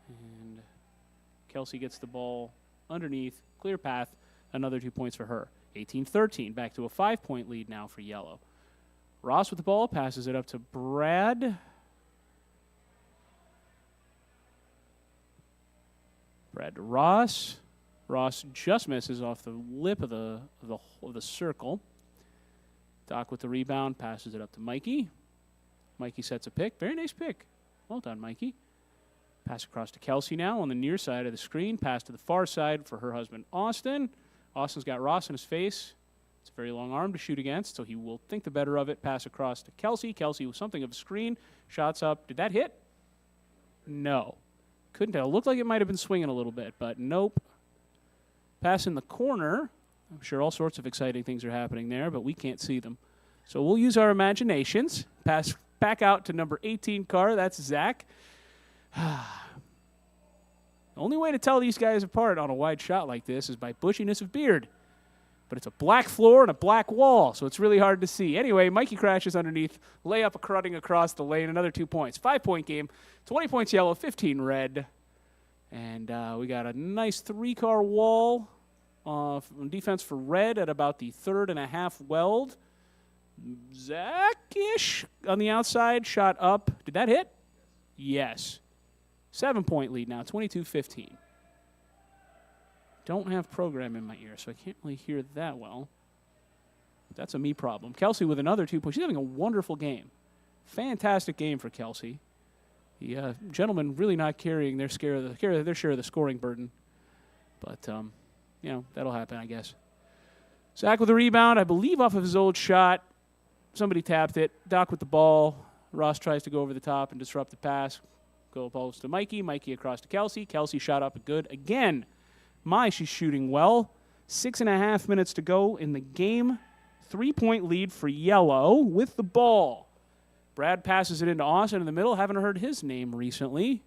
And Kelsey gets the ball underneath. Clear path. Another 2 points for her. 18-13. Back to a 5-point lead now for Yellow. Ross with the ball. Passes it up to Brad. Brad to Ross. Ross just misses off the lip of the circle. Doc with the rebound, passes it up to Mikey. Mikey sets a pick. Very nice pick. Well done, Mikey. Pass across to Kelsey now on the near side of the screen. Pass to the far side for her husband, Austin. Austin's got Ross in his face. It's a very long arm to shoot against, so he will think the better of it. Pass across to Kelsey. Kelsey with something of a screen. Shots up. Did that hit? No. Couldn't tell. Looked like it might have been swinging a little bit, but nope. Pass in the corner. I'm sure all sorts of exciting things are happening there, but we can't see them. So we'll use our imaginations. Pass back out to number 18 car. That's Zach. The only way to tell these guys apart on a wide shot like this is by bushiness of beard. But it's a black floor and a black wall, so it's really hard to see. Anyway, Mikey crashes underneath, layup crutting across the lane, another 2 points. 5-point game, 20 points yellow, 15 red. And we got a nice 3-car wall on defense for red at about the 3.5 weld. Zach-ish on the outside, shot up. Did that hit? Yes. 7-point lead now, 22-15. Don't have program in my ear, so I can't really hear that well. That's a me problem. Kelsey with another 2 points. She's having a wonderful game. Fantastic game for Kelsey. The gentlemen really not carrying their share of the scoring burden. But, that'll happen, I guess. Zach with a rebound, I believe off of his old shot. Somebody tapped it. Doc with the ball. Ross tries to go over the top and disrupt the pass. Go balls to Mikey. Mikey across to Kelsey. Kelsey shot up good again. She's shooting well. 6.5 minutes to go in the game. 3-point lead for yellow with the ball. Brad passes it into Austin in the middle. Haven't heard his name recently.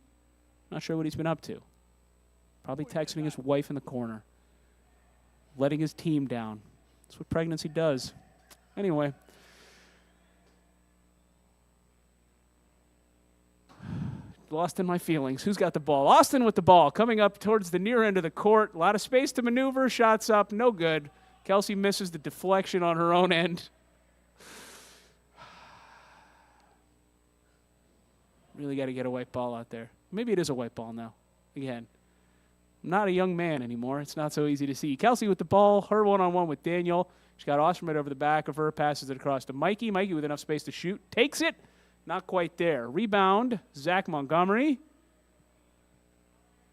Not sure what he's been up to. Probably texting his wife in the corner. Letting his team down. That's what pregnancy does. Anyway. Lost in my feelings. Who's got the ball? Austin with the ball, coming up towards the near end of the court. A lot of space to maneuver. Shots up, no good. Kelsey misses the deflection on her own end. Really got to get a white ball out there. Maybe it is a white ball now. Again, I'm not a young man anymore. It's not so easy to see. Kelsey with the ball, her one-on-one with Daniel. She's got Austin right over the back of her, passes it across to Mikey. Mikey with enough space to shoot, takes it. Not quite there. Rebound, Zach Montgomery.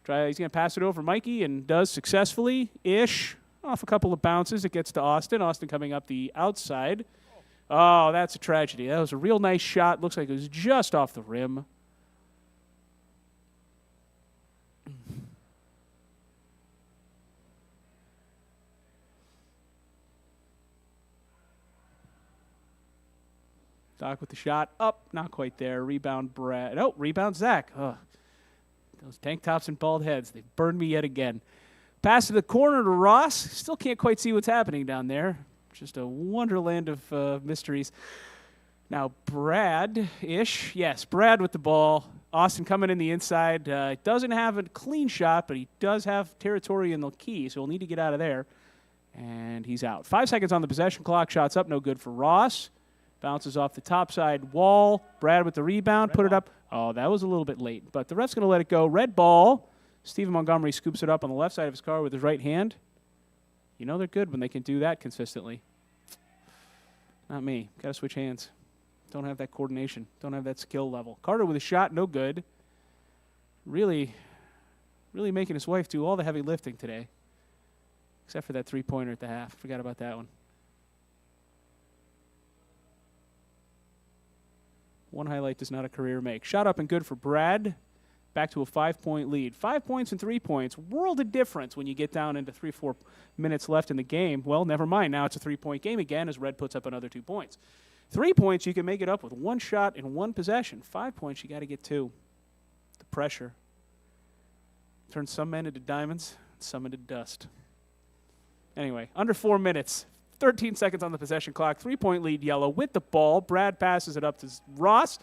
He's going to pass it over Mikey and does successfully-ish. Off a couple of bounces, it gets to Austin. Austin coming up the outside. Oh, that's a tragedy. That was a real nice shot. Looks like it was just off the rim. Doc with the shot. Up, not quite there. Rebound, Brad. Oh, rebound, Zach. Ugh. Those tank tops and bald heads, they've burned me yet again. Pass to the corner to Ross. Still can't quite see what's happening down there. Just a wonderland of mysteries. Now, Brad-ish. Yes, Brad with the ball. Austin coming in the inside. Doesn't have a clean shot, but he does have territory in the key, so he'll need to get out of there. And he's out. 5 seconds on the possession clock. Shots up, no good for Ross. Bounces off the top side wall. Brad with the rebound. Put it up. Oh, that was a little bit late, but the ref's going to let it go. Red ball. Stephen Montgomery scoops it up on the left side of his car with his right hand. You know they're good when they can do that consistently. Not me. Got to switch hands. Don't have that coordination. Don't have that skill level. Carter with a shot, no good. Really making his wife do all the heavy lifting today. Except for that three-pointer at the half. Forgot about that one. One highlight does not a career make. Shot up and good for Brad. Back to a 5-point lead. 5 points and 3 points. World of difference when you get down into 3-4 minutes left in the game. Well, never mind. Now it's a 3-point game again as Red puts up another 2 points. 3 points, you can make it up with one shot in one possession. 5 points, you got to get 2. The pressure turns some men into diamonds, some into dust. Anyway, under 4 minutes. 13 seconds on the possession clock. 3-point lead, Yellow with the ball. Brad passes it up to Ross.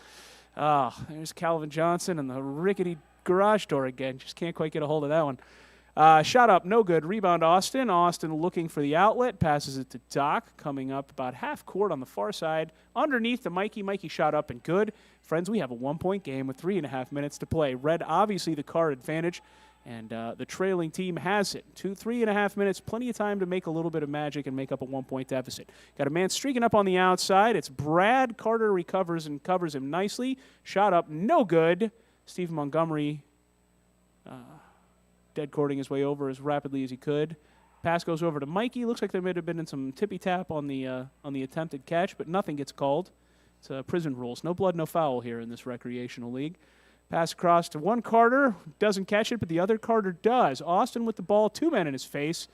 There's Calvin Johnson and the rickety garage door again. Just can't quite get a hold of that one. Shot up, no good. Rebound, Austin. Austin looking for the outlet. Passes it to Doc, coming up about half court on the far side. Underneath the Mikey. Mikey shot up and good. Friends, we have a 1-point game with 3.5 minutes to play. Red, obviously the car advantage. And the trailing team has it. 3.5 minutes, plenty of time to make a little bit of magic and make up a 1-point deficit. Got a man streaking up on the outside. It's Brad. Carter recovers and covers him nicely. Shot up, no good. Steve Montgomery dead courting his way over as rapidly as he could. Pass goes over to Mikey. Looks like there may have been some tippy-tap on the attempted catch, but nothing gets called. It's prison rules. No blood, no foul here in this recreational league. Pass across to one Carter. Doesn't catch it, but the other Carter does. Austin with the ball. 2 men in his face.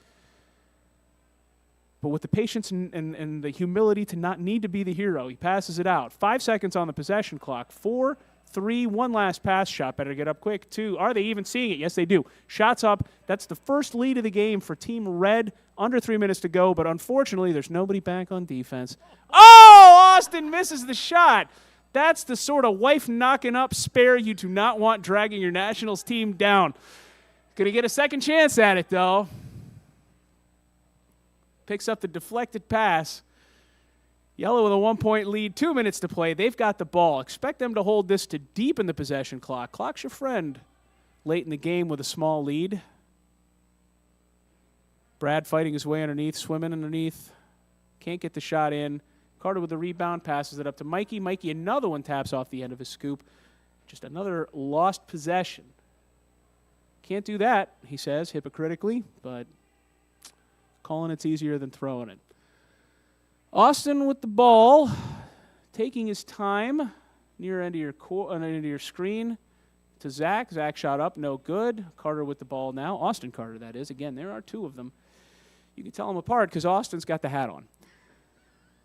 but with the patience and the humility to not need to be the hero, he passes it out. 5 seconds on the possession clock. 4, 3, one last pass shot. Better get up quick. 2. Are they even seeing it? Yes, they do. Shots up. That's the first lead of the game for Team Red. Under 3 minutes to go, but unfortunately, there's nobody back on defense. Oh, Austin misses the shot. That's the sort of wife knocking up spare you do not want dragging your Nationals team down. Going to get a second chance at it, though. Picks up the deflected pass. Yellow with a 1-point lead, 2 minutes to play. They've got the ball. Expect them to hold this to deep in the possession clock. Clock's your friend late in the game with a small lead. Brad fighting his way underneath, swimming underneath. Can't get the shot in. Carter with the rebound, passes it up to Mikey. Mikey, another one, taps off the end of his scoop. Just another lost possession. Can't do that, he says, hypocritically, but calling it's easier than throwing it. Austin with the ball, taking his time near end of your screen to Zach. Zach shot up, no good. Carter with the ball now. Austin Carter, that is. Again, there are two of them. You can tell them apart because Austin's got the hat on.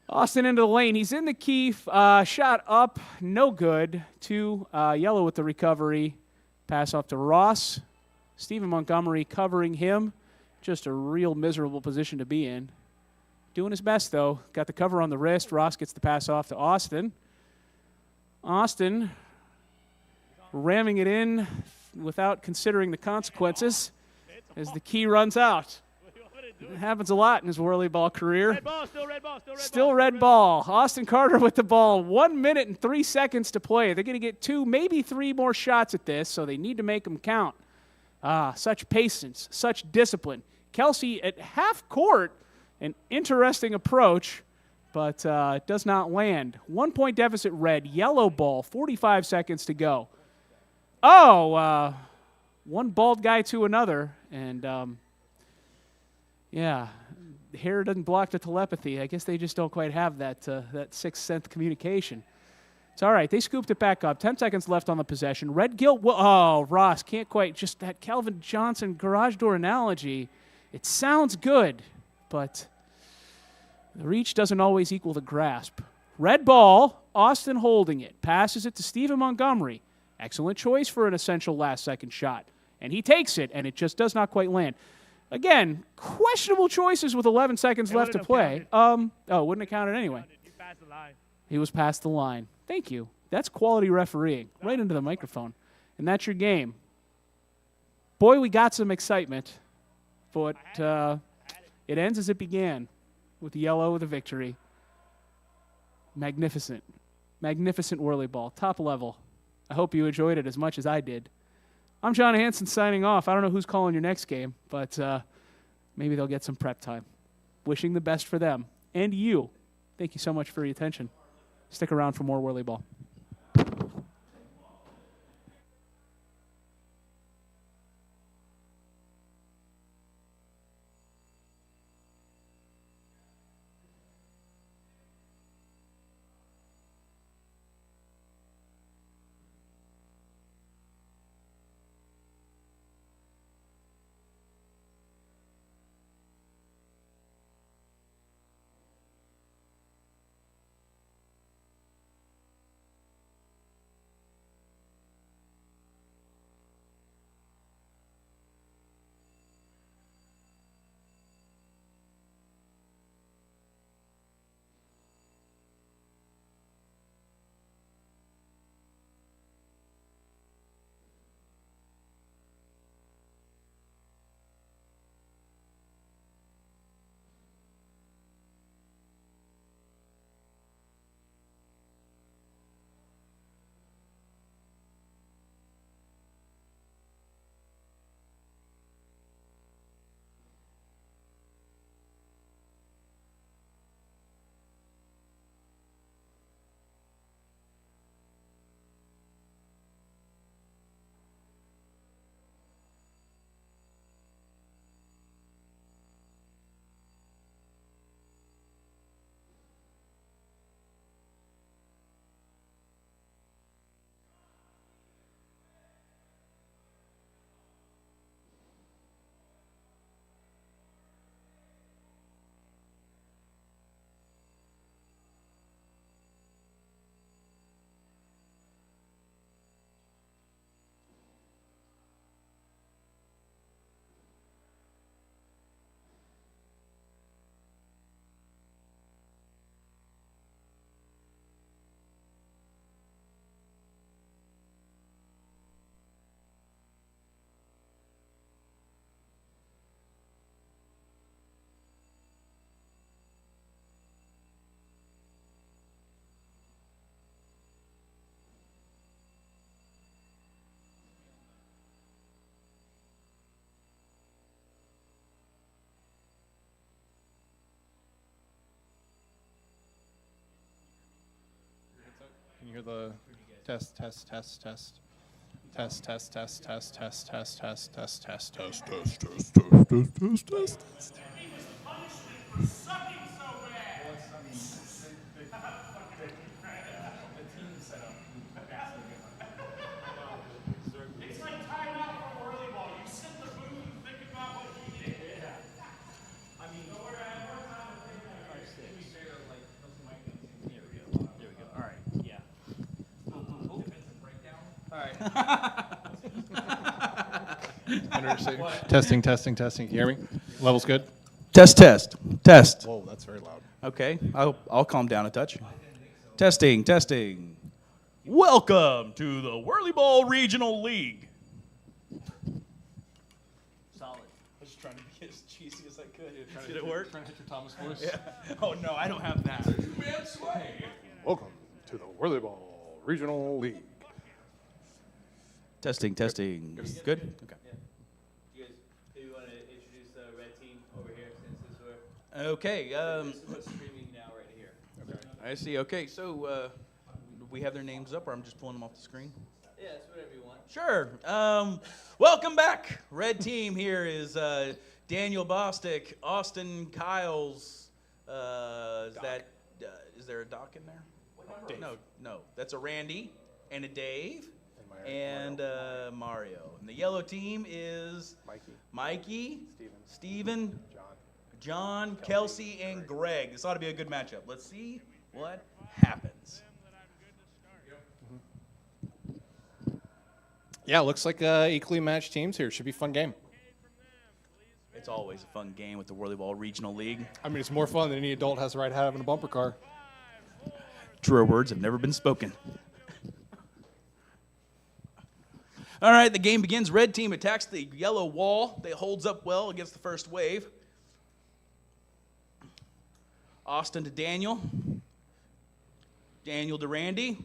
Austin into the lane. He's in the key. Shot up, no good. 2, Yellow with the recovery. Pass off to Ross. Stephen Montgomery covering him. Just a real miserable position to be in. Doing his best, though. Got the cover on the wrist. Ross gets the pass off to Austin. Austin ramming it in without considering the consequences as the key runs out. It happens a lot in his whirly ball career. Red ball, still red ball, Still red ball. Austin Carter with the ball. 1 minute and 3 seconds to play. They're going to get 2, maybe 3 more shots at this, so they need to make them count. Such patience, such discipline. Kelsey at half court, an interesting approach, but it does not land. 1-point deficit Red. Yellow ball, 45 seconds to go. One bald guy to another, and yeah, hair doesn't block the telepathy. I guess they just don't quite have that sixth sense communication. It's all right. They scooped it back up. 10 seconds left on the possession. Red Gilt. Ross can't quite. Just that Calvin Johnson garage door analogy. It sounds good, but the reach doesn't always equal the grasp. Red ball. Austin holding it. Passes it to Stephen Montgomery. Excellent choice for an essential last-second shot. And he takes it, and it just does not quite land. Again, questionable choices with 11 seconds left to play. Wouldn't have counted anyway. He passed the line. He was past the line. Thank you. That's quality refereeing. Right into the microphone. And that's your game. Boy, we got some excitement. But it ends as it began, with Yellow with a victory. Magnificent. Magnificent whirly ball. Top level. I hope you enjoyed it as much as I did. I'm John Hanson signing off. I don't know who's calling your next game, but maybe they'll get some prep time. Wishing the best for them. And you. Thank you so much for your attention. Stick around for more whirly ball. you hear the test, test, test, test, test, test, test, test, test, test, test, test, test, test, test, test, test, test, test. Testing, testing, testing. Can you hear me? Level's good? Test, test, test. Whoa, that's very loud. Okay, I'll calm down a touch. Testing, testing. Welcome to the Whirly Ball Regional League. Solid. I was just trying to be as cheesy as I could. Did it work? Trying to hit your Thomas voice. Yeah. Oh no, I don't have that. Welcome to the Whirly Ball Regional League. Testing, testing. Good? Okay. You guys, do you want to introduce the red team over here since this we're Okay. this is what's streaming now right here. I see. Okay, so we have their names up, or I'm just pulling them off the screen? Yeah, it's whatever you want. Sure. Welcome back. Red team here is Daniel Bostic, Austin Kyles. Is there a Doc in there? No. That's a Randy and a Dave and Mario. And the yellow team is Mikey, Steven, John, Kelsey, and Greg. This ought to be a good matchup. Let's see what happens. Yeah, looks like equally matched teams here. Should be a fun game. It's always a fun game with the Whirly Ball Regional League. I mean, it's more fun than any adult has the right to have in a bumper car. Truer words have never been spoken. All right, the game begins. Red team attacks the yellow wall. They holds up well against the first wave. Austin to Daniel. Daniel to Randy.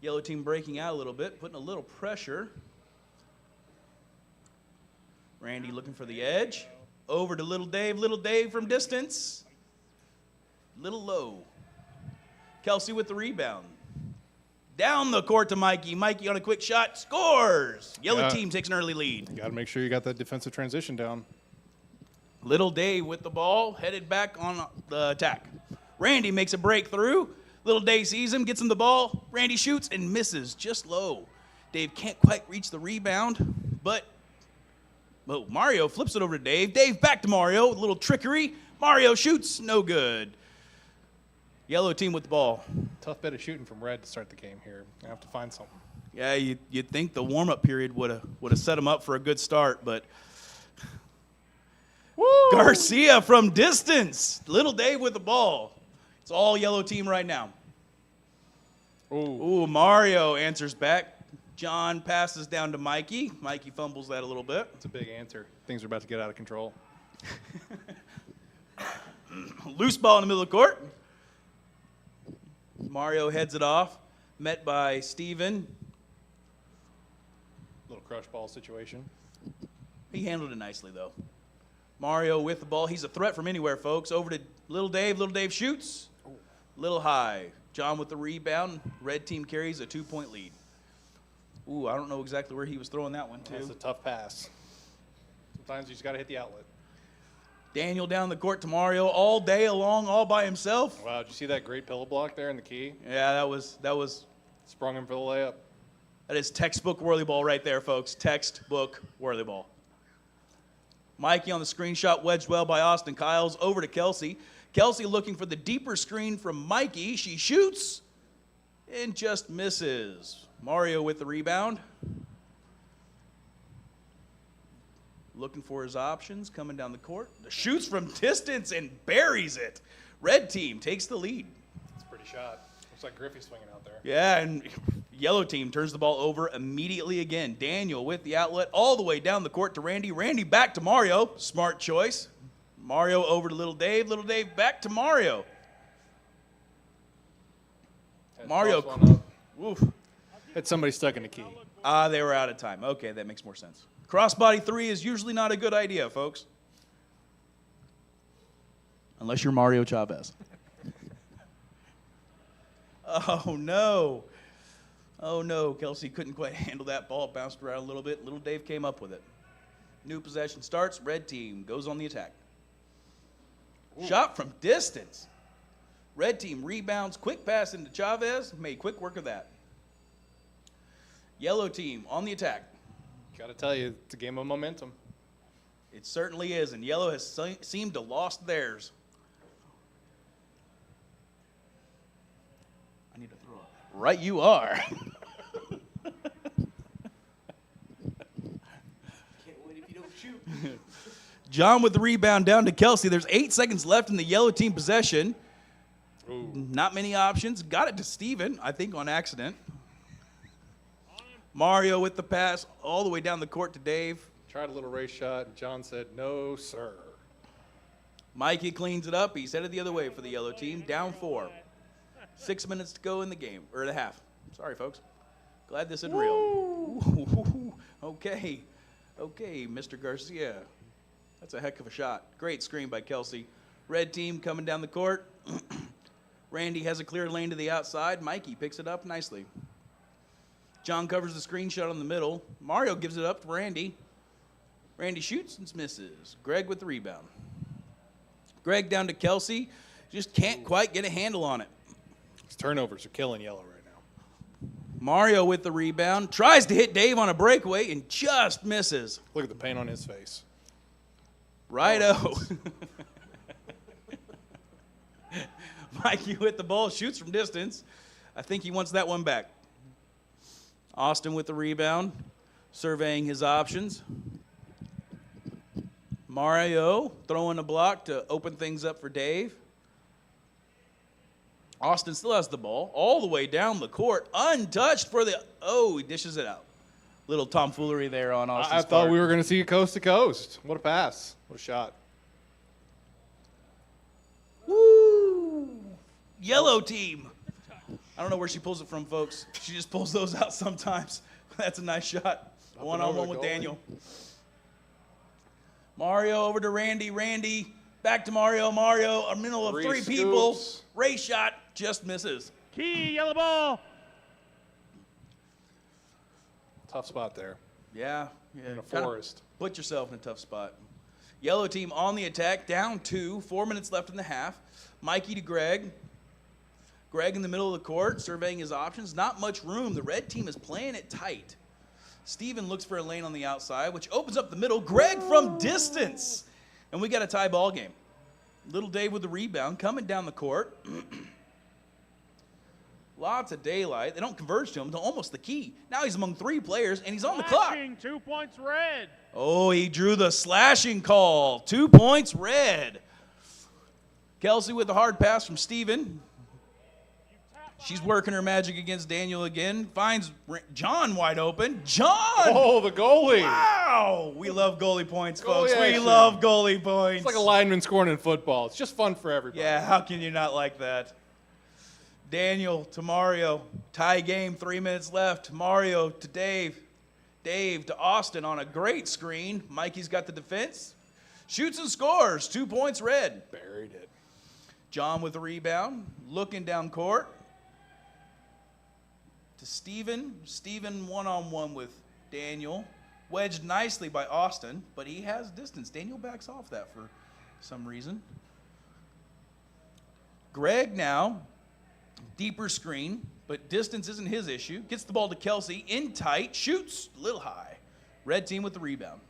Yellow team breaking out a little bit, putting a little pressure. Randy looking for the edge. Over to Little Dave. Little Dave from distance. Little low. Kelsey with the rebound. Down the court to Mikey. Mikey on a quick shot. Scores! Yellow team takes an early lead. You got to make sure you got that defensive transition down. Little Dave with the ball, headed back on the attack. Randy makes a breakthrough. Little Dave sees him, gets him the ball. Randy shoots and misses just low. Dave can't quite reach the rebound, but Mario flips it over to Dave. Dave back to Mario, a little trickery. Mario shoots, no good. Yellow team with the ball. Tough bit of shooting from Red to start the game here. I have to find something. Yeah, you'd think the warm-up period would have set him up for a good start, but Garcia from distance. Little Dave with the ball. It's all yellow team right now. Ooh, Mario answers back. John passes down to Mikey. Mikey fumbles that a little bit. It's a big answer. Things are about to get out of control. Loose ball in the middle of the court. Mario heads it off. Met by Steven. Little crush ball situation. He handled it nicely, though. Mario with the ball. He's a threat from anywhere, folks. Over to Little Dave. Little Dave shoots. Little high. John with the rebound. Red team carries a 2-point lead. Ooh, I don't know exactly where he was throwing that one to. That's a tough pass. Sometimes you just got to hit the outlet. Daniel down the court to Mario all day long, all by himself. Wow, did you see that great pillow block there in the key? Yeah, that was Sprung him for the layup. that is textbook whirly ball right there, folks. Textbook whirly ball. Mikey on the screenshot, wedged well by Austin Kyles. Over to Kelsey. Kelsey looking for the deeper screen from Mikey. She shoots and just misses. Mario with the rebound. Looking for his options, coming down the court. Shoots from distance and buries it. Red team takes the lead. It's a pretty shot. Looks like Griffey swinging out there. Yeah, and yellow team turns the ball over immediately again. Daniel with the outlet all the way down the court to Randy. Randy back to Mario. Smart choice. Mario over to Little Dave. Little Dave back to Mario. Mario. Oof. Had somebody stuck in the key. They were out of time. Okay, that makes more sense. Crossbody 3 is usually not a good idea, folks. Unless you're Mario Chavez. Oh, no. Oh, no. Kelsey couldn't quite handle that ball. Bounced around a little bit. Little Dave came up with it. New possession starts. Red team goes on the attack. Shot from distance. Red team rebounds. Quick pass into Chavez. Made quick work of that. Yellow team on the attack. Got to tell you, it's a game of momentum. It certainly is, and yellow has seemed to lost theirs. I need to throw up. Right you are. Can't win if you don't shoot. John with the rebound down to Kelsey. There's 8 seconds left in the yellow team possession. Ooh. Not many options. Got it to Steven, I think on accident. Mario with the pass all the way down the court to Dave. Tried a little race shot, and John said, no, sir. Mikey cleans it up. He's headed the other way for the yellow team. Down 4. 6 minutes to go in the game, or the half. Sorry, folks. Glad this isn't real. Ooh. Okay, Mr. Garcia. That's a heck of a shot. Great screen by Kelsey. Red team coming down the court. Randy has a clear lane to the outside. Mikey picks it up nicely. John covers the screenshot on the middle. Mario gives it up to Randy. Randy shoots and misses. Greg with the rebound. Greg down to Kelsey. Just can't quite get a handle on it. These turnovers are killing yellow right now. Mario with the rebound. Tries to hit Dave on a breakaway and just misses. Look at the pain on his face. Righto. Mikey with the ball. Shoots from distance. I think he wants that one back. Austin with the rebound, surveying his options. Mario throwing a block to open things up for Dave. Austin still has the ball all the way down the court, untouched for the, he dishes it out. Little tomfoolery there on Austin's I thought part. we were going to see coast to coast. What a pass. What a shot. Woo! Yellow team. I don't know where she pulls it from, folks. She just pulls those out sometimes. That's a nice shot. One-on-one with Daniel. Mario over to Randy. Randy back to Mario. Mario, a middle of 3 people. Scoops. Race shot just misses. Key, yellow ball. Tough spot there. Yeah. In a Kinda forest. Put yourself in a tough spot. Yellow team on the attack, down 2. 4 minutes left in the half. Mikey to Greg. Greg in the middle of the court, surveying his options. Not much room. The red team is playing it tight. Steven looks for a lane on the outside, which opens up the middle. Greg from distance. And we got a tie ball game. Little Dave with the rebound, coming down the court. Lots of daylight. They don't converge to him until almost the key. Now he's among 3 players, and he's on the clock. Flashing, 2 points red. Oh, he drew the slashing call. 2 points red. Kelsey with the hard pass from Steven. She's working her magic against Daniel again. Finds John wide open. John! Oh, the goalie. Wow! We love goalie points, folks. Goalie We action. love goalie points. It's like a lineman scoring in football. It's just fun for everybody. Yeah, how can you not like that? Daniel to Mario. Tie game, 3 minutes left. Mario to Dave. Dave to Austin on a great screen. Mikey's got the defense. Shoots and scores. 2 points red. Buried it. John with the rebound. Looking down court. To Steven. Steven one-on-one with Daniel. Wedged nicely by Austin, but he has distance. Daniel backs off that for some reason. Greg now. Deeper screen, but distance isn't his issue. Gets the ball to Kelsey, in tight, shoots a little high. Red team with the rebound.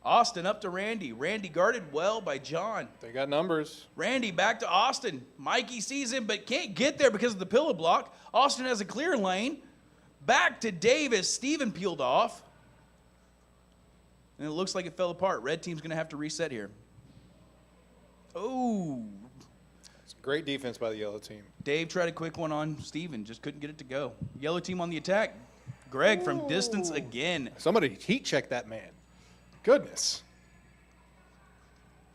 Austin up to Randy. Randy guarded well by John. They got numbers. Randy back to Austin. Mikey sees him, but can't get there because of the pillow block. Austin has a clear lane. Back to Davis. Steven peeled off. And it looks like it fell apart. Red team's going to have to reset here. Oh, It's great defense by the yellow team. Dave tried a quick one on Steven, just couldn't get it to go. Yellow team on the attack. Greg from distance again. Somebody heat check that man. Goodness.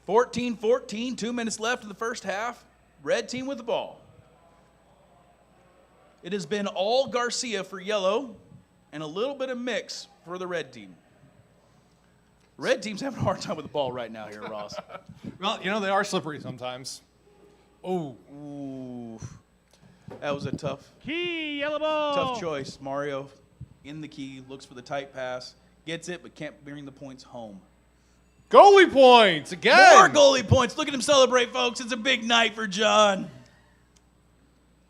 14-14, 2 minutes left in the first half. Red team with the ball. It has been all Garcia for yellow and a little bit of mix for the red team. Red team's having a hard time with the ball right now here, Ross. Well, you know, they are slippery sometimes. Oh. Ooh. That was a tough Key, yellow ball. Tough choice. Mario in the key, looks for the tight pass, gets it, but can't bring the points home. Goalie points again. More goalie points. Look at him celebrate, folks. It's a big night for John.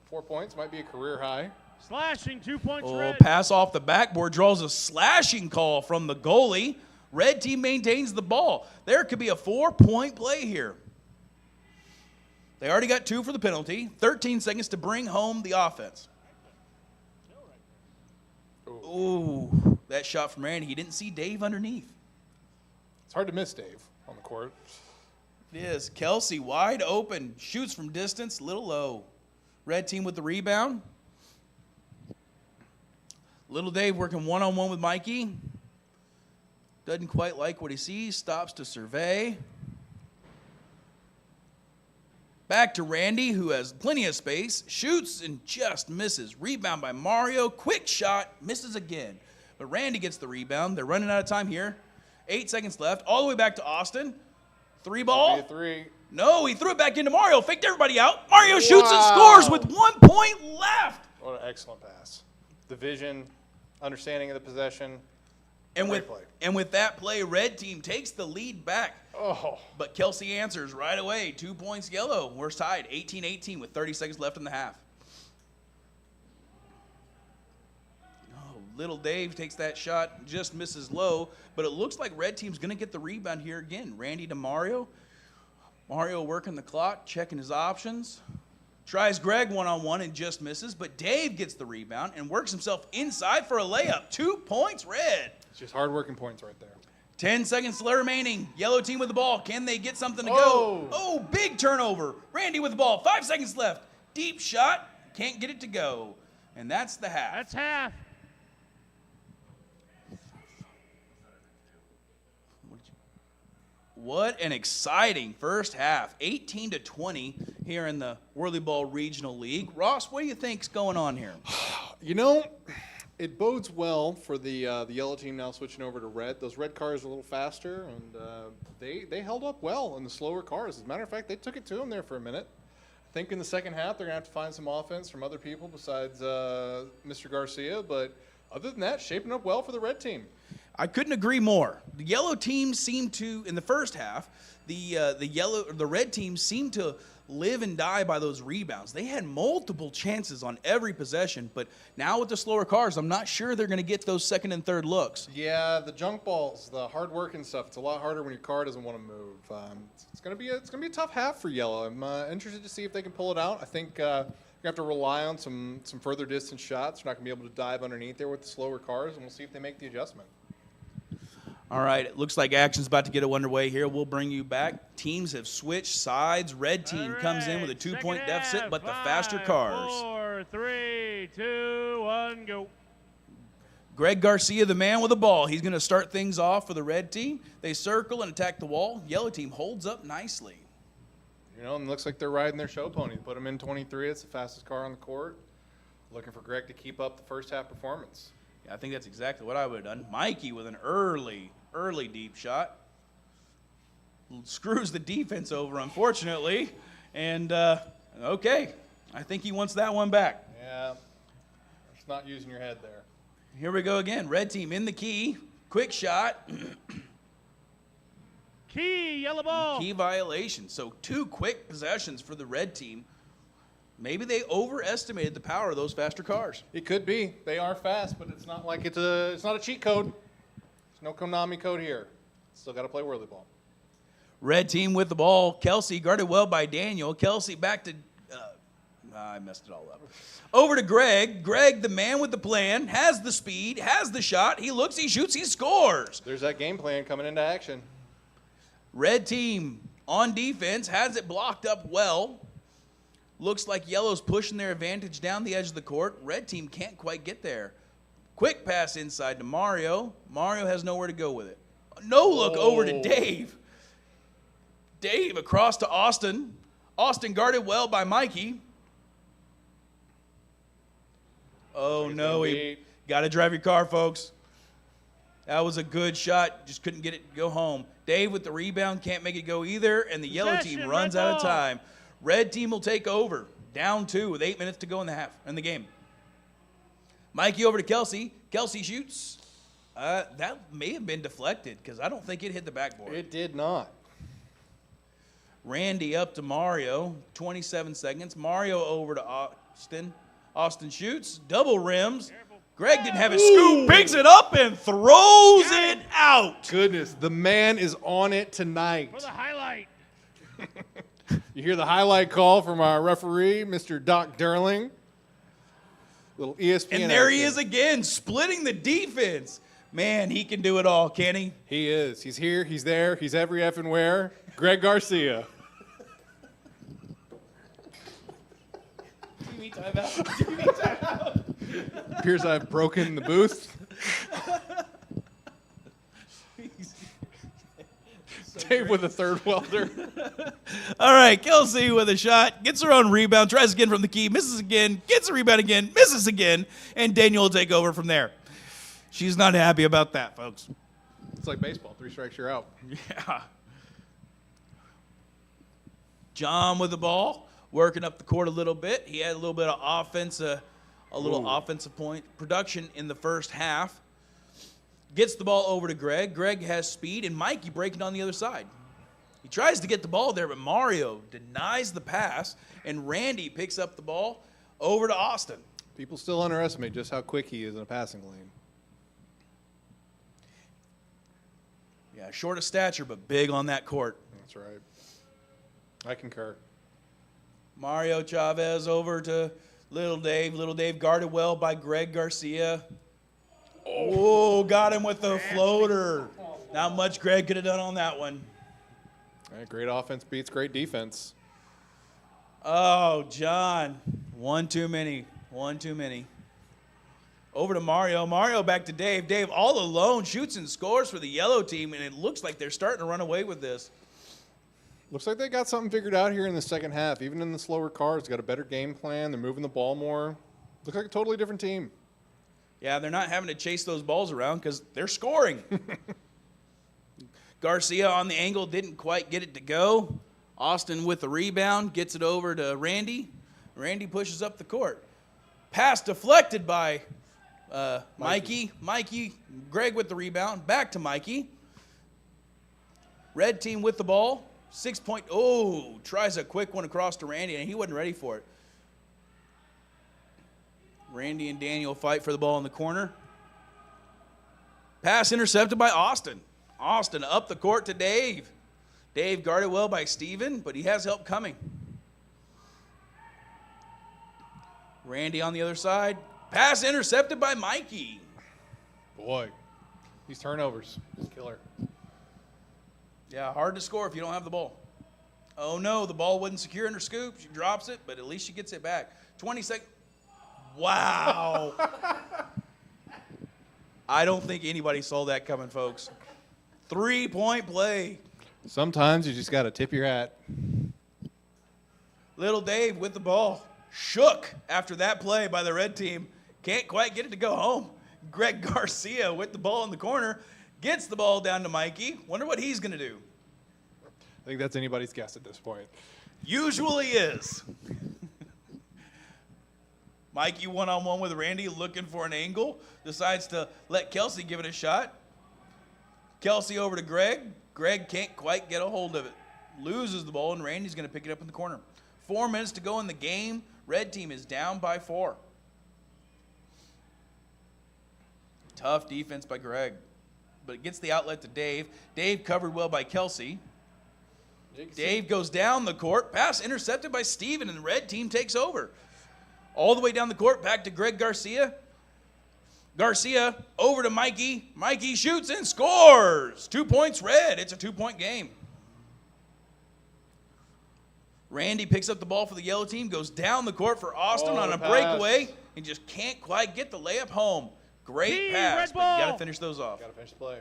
4 points might be a career high. Slashing, 2 points Oh, red. pass off the backboard draws a slashing call from the goalie. Red team maintains the ball. There could be a 4-point play here. They already got 2 for the penalty. 13 seconds to bring home the offense. Ooh, that shot from Randy. He didn't see Dave underneath. It's hard to miss Dave on the court. It is. Kelsey wide open. Shoots from distance, little low. Red team with the rebound. Little Dave working one-on-one with Mikey. Doesn't quite like what he sees. Stops to survey. Back to Randy, who has plenty of space. Shoots and just misses. Rebound by Mario. Quick shot. Misses again. But Randy gets the rebound. They're running out of time here. 8 seconds left. All the way back to Austin. 3 ball. Be a 3. No, he threw it back into Mario. Faked everybody out. Mario shoots and scores with 1 point left. What an excellent pass. The vision, understanding of the possession. And Great play. with that play, Red team takes the lead back. Oh, But Kelsey answers right away. 2 points yellow. We're tied 18-18 with 30 seconds left in the half. Oh, little Dave takes that shot, just misses low. But it looks like Red team's going to get the rebound here again. Randy to Mario. Mario working the clock, checking his options. Tries Greg one-on-one and just misses. But Dave gets the rebound and works himself inside for a layup. 2 points, Red. it's just hard-working points right there. 10 seconds remaining. Yellow team with the ball. Can they get something to Oh. go? Oh, big turnover. Randy with the ball. 5 seconds left. Deep shot. Can't get it to go. And that's the half. That's half. What an exciting first half. 18-20 here in the Whirly Ball Regional League. Ross, what do you think's going on here? You know, it bodes well for the yellow team now switching over to red. Those red cars are a little faster, and they held up well in the slower cars. As a matter of fact, they took it to them there for a minute. I think in the second half, they're going to have to find some offense from other people besides Mr. Garcia. But other than that, shaping up well for the red team. I couldn't agree more. The yellow team seemed to, in the first half, the red team seemed to live and die by those rebounds. They had multiple chances on every possession, but now with the slower cars, I'm not sure they're going to get those second and third looks. Yeah, the junk balls, the hard work and stuff. It's a lot harder when your car doesn't want to move. It's gonna be a tough half for yellow. I'm interested to see if they can pull it out. I think you're gonna have to rely on some further distance shots. You're not gonna be able to dive underneath there with the slower cars, and we'll see if they make the adjustment. All right, it looks like action's about to get underway here. We'll bring you back. Teams have switched sides. Red team comes in with a 2-point deficit, but the faster cars. 4, 3, 2, 1, go. Greg Garcia, the man with the ball. He's going to start things off for the red team. They circle and attack the wall. Yellow team holds up nicely. You know, and it looks like they're riding their show pony. Put them in 23. It's the fastest car on the court. Looking for Greg to keep up the first half performance. Yeah, I think that's exactly what I would have done. Mikey with an early deep shot. Screws the defense over, unfortunately. And, okay, I think he wants that one back. Yeah, just not using your head there. Here we go again. Red team in the key. Quick shot. Key, yellow ball. Key violation. So 2 quick possessions for the red team. Maybe they overestimated the power of those faster cars. It could be. They are fast, but it's not like it's not a cheat code. There's no Konami code here. Still got to play whirly ball. Red team with the ball. Kelsey guarded well by Daniel. Kelsey back to, I messed it all up. Over to Greg. Greg, the man with the plan, has the speed, has the shot. He looks, he shoots, he scores. There's that game plan coming into action. Red team on defense has it blocked up well. Looks like yellow's pushing their advantage down the edge of the court. Red team can't quite get there. Quick pass inside to Mario. Mario has nowhere to go with it. No look over to Dave. Dave across to Austin. Austin guarded well by Mikey. Oh, no. He got to drive your car, folks. That was a good shot. Just couldn't get it to go home. Dave with the rebound. Can't make it go either. And the yellow team runs out of time. Red team will take over. Down 2 with 8 minutes to go in the game. Mikey over to Kelsey. Kelsey shoots. That may have been deflected because I don't think it hit the backboard. It did not. Randy up to Mario. 27 seconds. Mario over to Austin. Austin shoots. Double rims. Greg didn't have it scoop. Picks it up and throws it out. Goodness, the man is on it tonight. For the highlight. You hear the highlight call from our referee, Mr. Doc Derling. Little ESPN. And there he action. is again, splitting the defense. Man, he can do it all, can he? He is. He's here. He's there. He's every effing where. Greg Garcia. TV timeout. Appears I've broken the booth. Dave with a third welder. All right, Kelsey with a shot, gets her own rebound, tries again from the key, misses again, gets a rebound again, misses again, and Daniel will take over from there. She's not happy about that, folks. It's like baseball. 3 strikes, you're out. Yeah. John with the ball, working up the court a little bit. He had a little bit of offensive point production in the first half. Gets the ball over to Greg. Greg has speed, and Mikey breaking on the other side. He tries to get the ball there, but Mario denies the pass, and Randy picks up the ball over to Austin. People still underestimate just how quick he is in a passing lane. Yeah, short of stature, but big on that court. That's right. I concur. Mario Chavez over to Little Dave. Little Dave guarded well by Greg Garcia. Oh, got him with the floater. Not much Greg could have done on that one. All right, great offense beats great defense. Oh, John. One too many. One too many. Over to Mario. Mario back to Dave. Dave all alone shoots and scores for the yellow team, and it looks like they're starting to run away with this. Looks like they got something figured out here in the second half. Even in the slower cars, got a better game plan. They're moving the ball more. Looks like a totally different team. Yeah, they're not having to chase those balls around because they're scoring. Garcia on the angle didn't quite get it to go. Austin with the rebound gets it over to Randy. Randy pushes up the court. Pass deflected by Mikey. Greg with the rebound. Back to Mikey. Red team with the ball. 6 point. Oh, tries a quick one across to Randy, and he wasn't ready for it. Randy and Daniel fight for the ball in the corner. Pass intercepted by Austin. Austin up the court to Dave. Dave guarded well by Steven, but he has help coming. Randy on the other side. Pass intercepted by Mikey. Boy, these turnovers, just killer. Yeah, hard to score if you don't have the ball. Oh, no, the ball wasn't secure in her scoop. She drops it, but at least she gets it back. 20 seconds. Wow. I don't think anybody saw that coming, folks. 3-point play. Sometimes you just got to tip your hat. Little Dave with the ball. Shook after that play by the red team. Can't quite get it to go home. Greg Garcia with the ball in the corner. Gets the ball down to Mikey. Wonder what he's going to do. I think that's anybody's guess at this point. Usually is. Mikey one-on-one with Randy looking for an angle. Decides to let Kelsey give it a shot. Kelsey over to Greg. Greg can't quite get a hold of it. Loses the ball, and Randy's going to pick it up in the corner. 4 minutes to go in the game. Red team is down by 4. Tough defense by Greg. But it gets the outlet to Dave. Dave covered well by Kelsey. Dave goes down the court. Pass intercepted by Steven, and the red team takes over. All the way down the court, back to Greg Garcia. Garcia over to Mikey. Mikey shoots and scores. 2 points red. It's a 2-point game. Randy picks up the ball for the yellow team, goes down the court for Austin on a breakaway, and just can't quite get the layup home. Great pass, but you got to finish those off. Got to finish the play.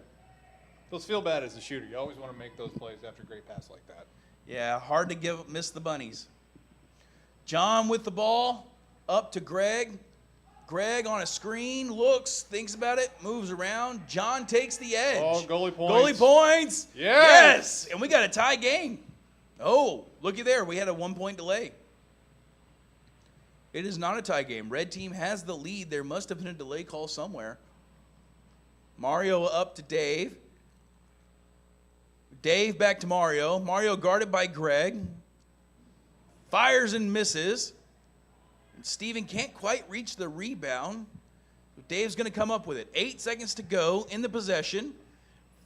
Those feel bad as a shooter. You always want to make those plays after a great pass like that. Yeah, hard to miss the bunnies. John with the ball, up to Greg. Greg on a screen, looks, thinks about it, moves around. John takes the edge. Oh, goalie points. Goalie points. Yes. And we got a tie game. Oh, looky there. We had a 1-point delay. It is not a tie game. Red team has the lead. There must have been a delay call somewhere. Mario up to Dave. Dave back to Mario. Mario guarded by Greg. Fires and misses. And Steven can't quite reach the rebound. Dave's going to come up with it. 8 seconds to go in the possession.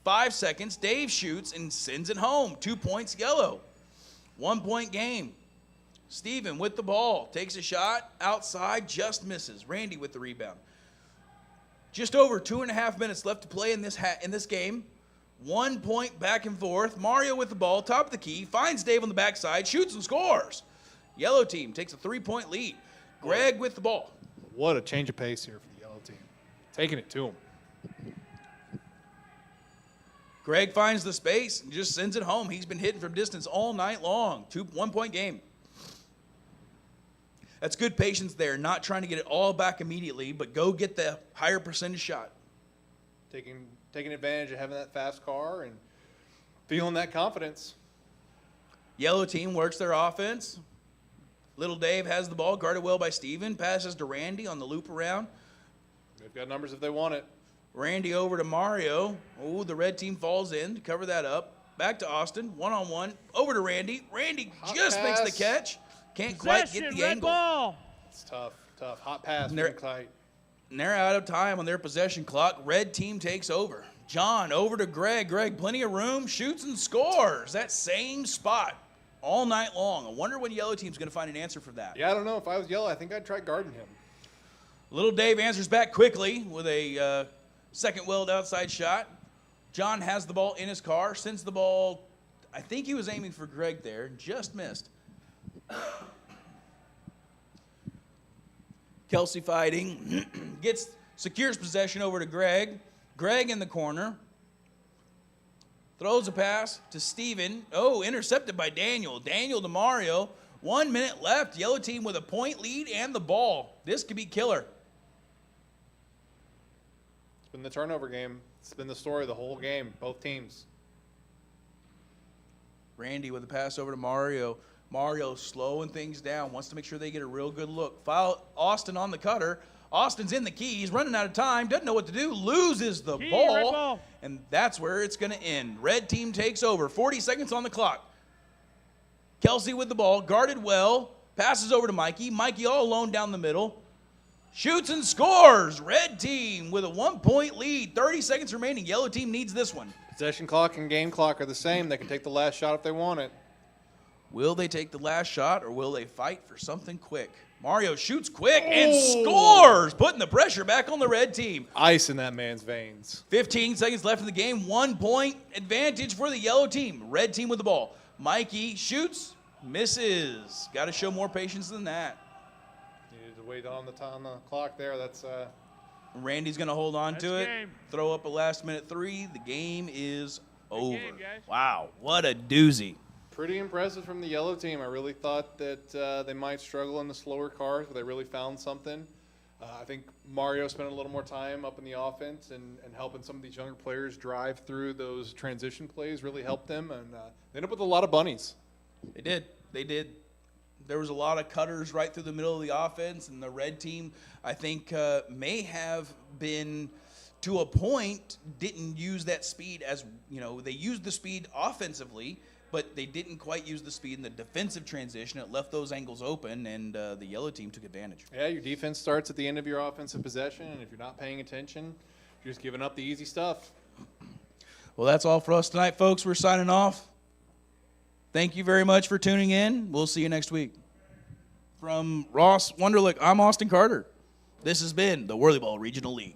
5 seconds. Dave shoots and sends it home. 2 points, Yellow. 1 point game. Steven with the ball. Takes a shot. Outside. Just misses. Randy with the rebound. Just over 2.5 minutes left to play in this game. 1 point back and forth. Mario with the ball. Top of the key. Finds Dave on the backside. Shoots and scores. Yellow team takes a 3-point lead. Greg with the ball. What a change of pace here for the yellow team. Taking it to him. Greg finds the space and just sends it home. He's been hitting from distance all night long. 1 point game. That's good patience there, not trying to get it all back immediately, but go get the higher percentage shot. Taking advantage of having that fast car and feeling that confidence. Yellow team works their offense. Little Dave has the ball, guarded well by Steven. Passes to Randy on the loop around. They've got numbers if they want it. Randy over to Mario. Oh, the red team falls in to cover that up. Back to Austin, one-on-one. Over to Randy. Randy Hot just makes the pass. catch. Can't quite get the red angle. ball. It's tough. Hot pass. And they're- Very tight. And they're out of time on their possession clock. Red team takes over. John over to Greg. Greg, plenty of room, shoots and scores. That same spot all night long. I wonder when yellow team's going to find an answer for that. Yeah, I don't know. If I was yellow, I think I'd try guarding him. Little Dave answers back quickly with a second welled outside shot. John has the ball in his car, sends the ball. I think he was aiming for Greg there, just missed. Kelsey fighting, secures possession over to Greg. Greg in the corner. Throws a pass to Steven. Oh, intercepted by Daniel. Daniel to Mario. 1 minute left. Yellow team with a point lead and the ball. This could be killer. It's been the turnover game. It's been the story of the whole game, both teams. Randy with a pass over to Mario. Mario slowing things down. Wants to make sure they get a real good look. Foul Austin on the cutter. Austin's in the key. He's running out of time. Doesn't know what to do. Loses the Key, ball. red ball. And that's where it's going to end. Red team takes over. 40 seconds on the clock. Kelsey with the ball. Guarded well. Passes over to Mikey. Mikey all alone down the middle. Shoots and scores. Red team with a 1 point lead. 30 seconds remaining. Yellow team needs this one. Possession clock and game clock are the same. They can take the last shot if they want it. Will they take the last shot or will they fight for something quick? Mario shoots quick and scores, putting the pressure back on the red team. Ice in that man's veins. 15 seconds left in the game. 1 point advantage for the yellow team. Red team with the ball. Mikey shoots, misses. Got to show more patience than that. Needed to wait on the clock there. That's Randy's going to hold on to Nice it. game. Throw up a last-minute three. The game is over. game, guys. Wow, what a doozy. pretty impressive from the yellow team. I really thought that they might struggle in the slower cars, but they really found something. I think Mario spent a little more time up in the offense and helping some of these younger players drive through those transition plays really helped them, and they ended up with a lot of bunnies. They did. They did. There was a lot of cutters right through the middle of the offense, and the red team, I think, may have been, to a point, didn't use that speed as, they used the speed offensively, but they didn't quite use the speed in the defensive transition. It left those angles open, and the yellow team took advantage. Yeah, your defense starts at the end of your offensive possession, and if you're not paying attention, you're just giving up the easy stuff. Well, that's all for us tonight, folks. We're signing off. Thank you very much for tuning in. We'll see you next week. From Ross Wunderlich, I'm Austin Carter. This has been the Whirly Ball Regional League.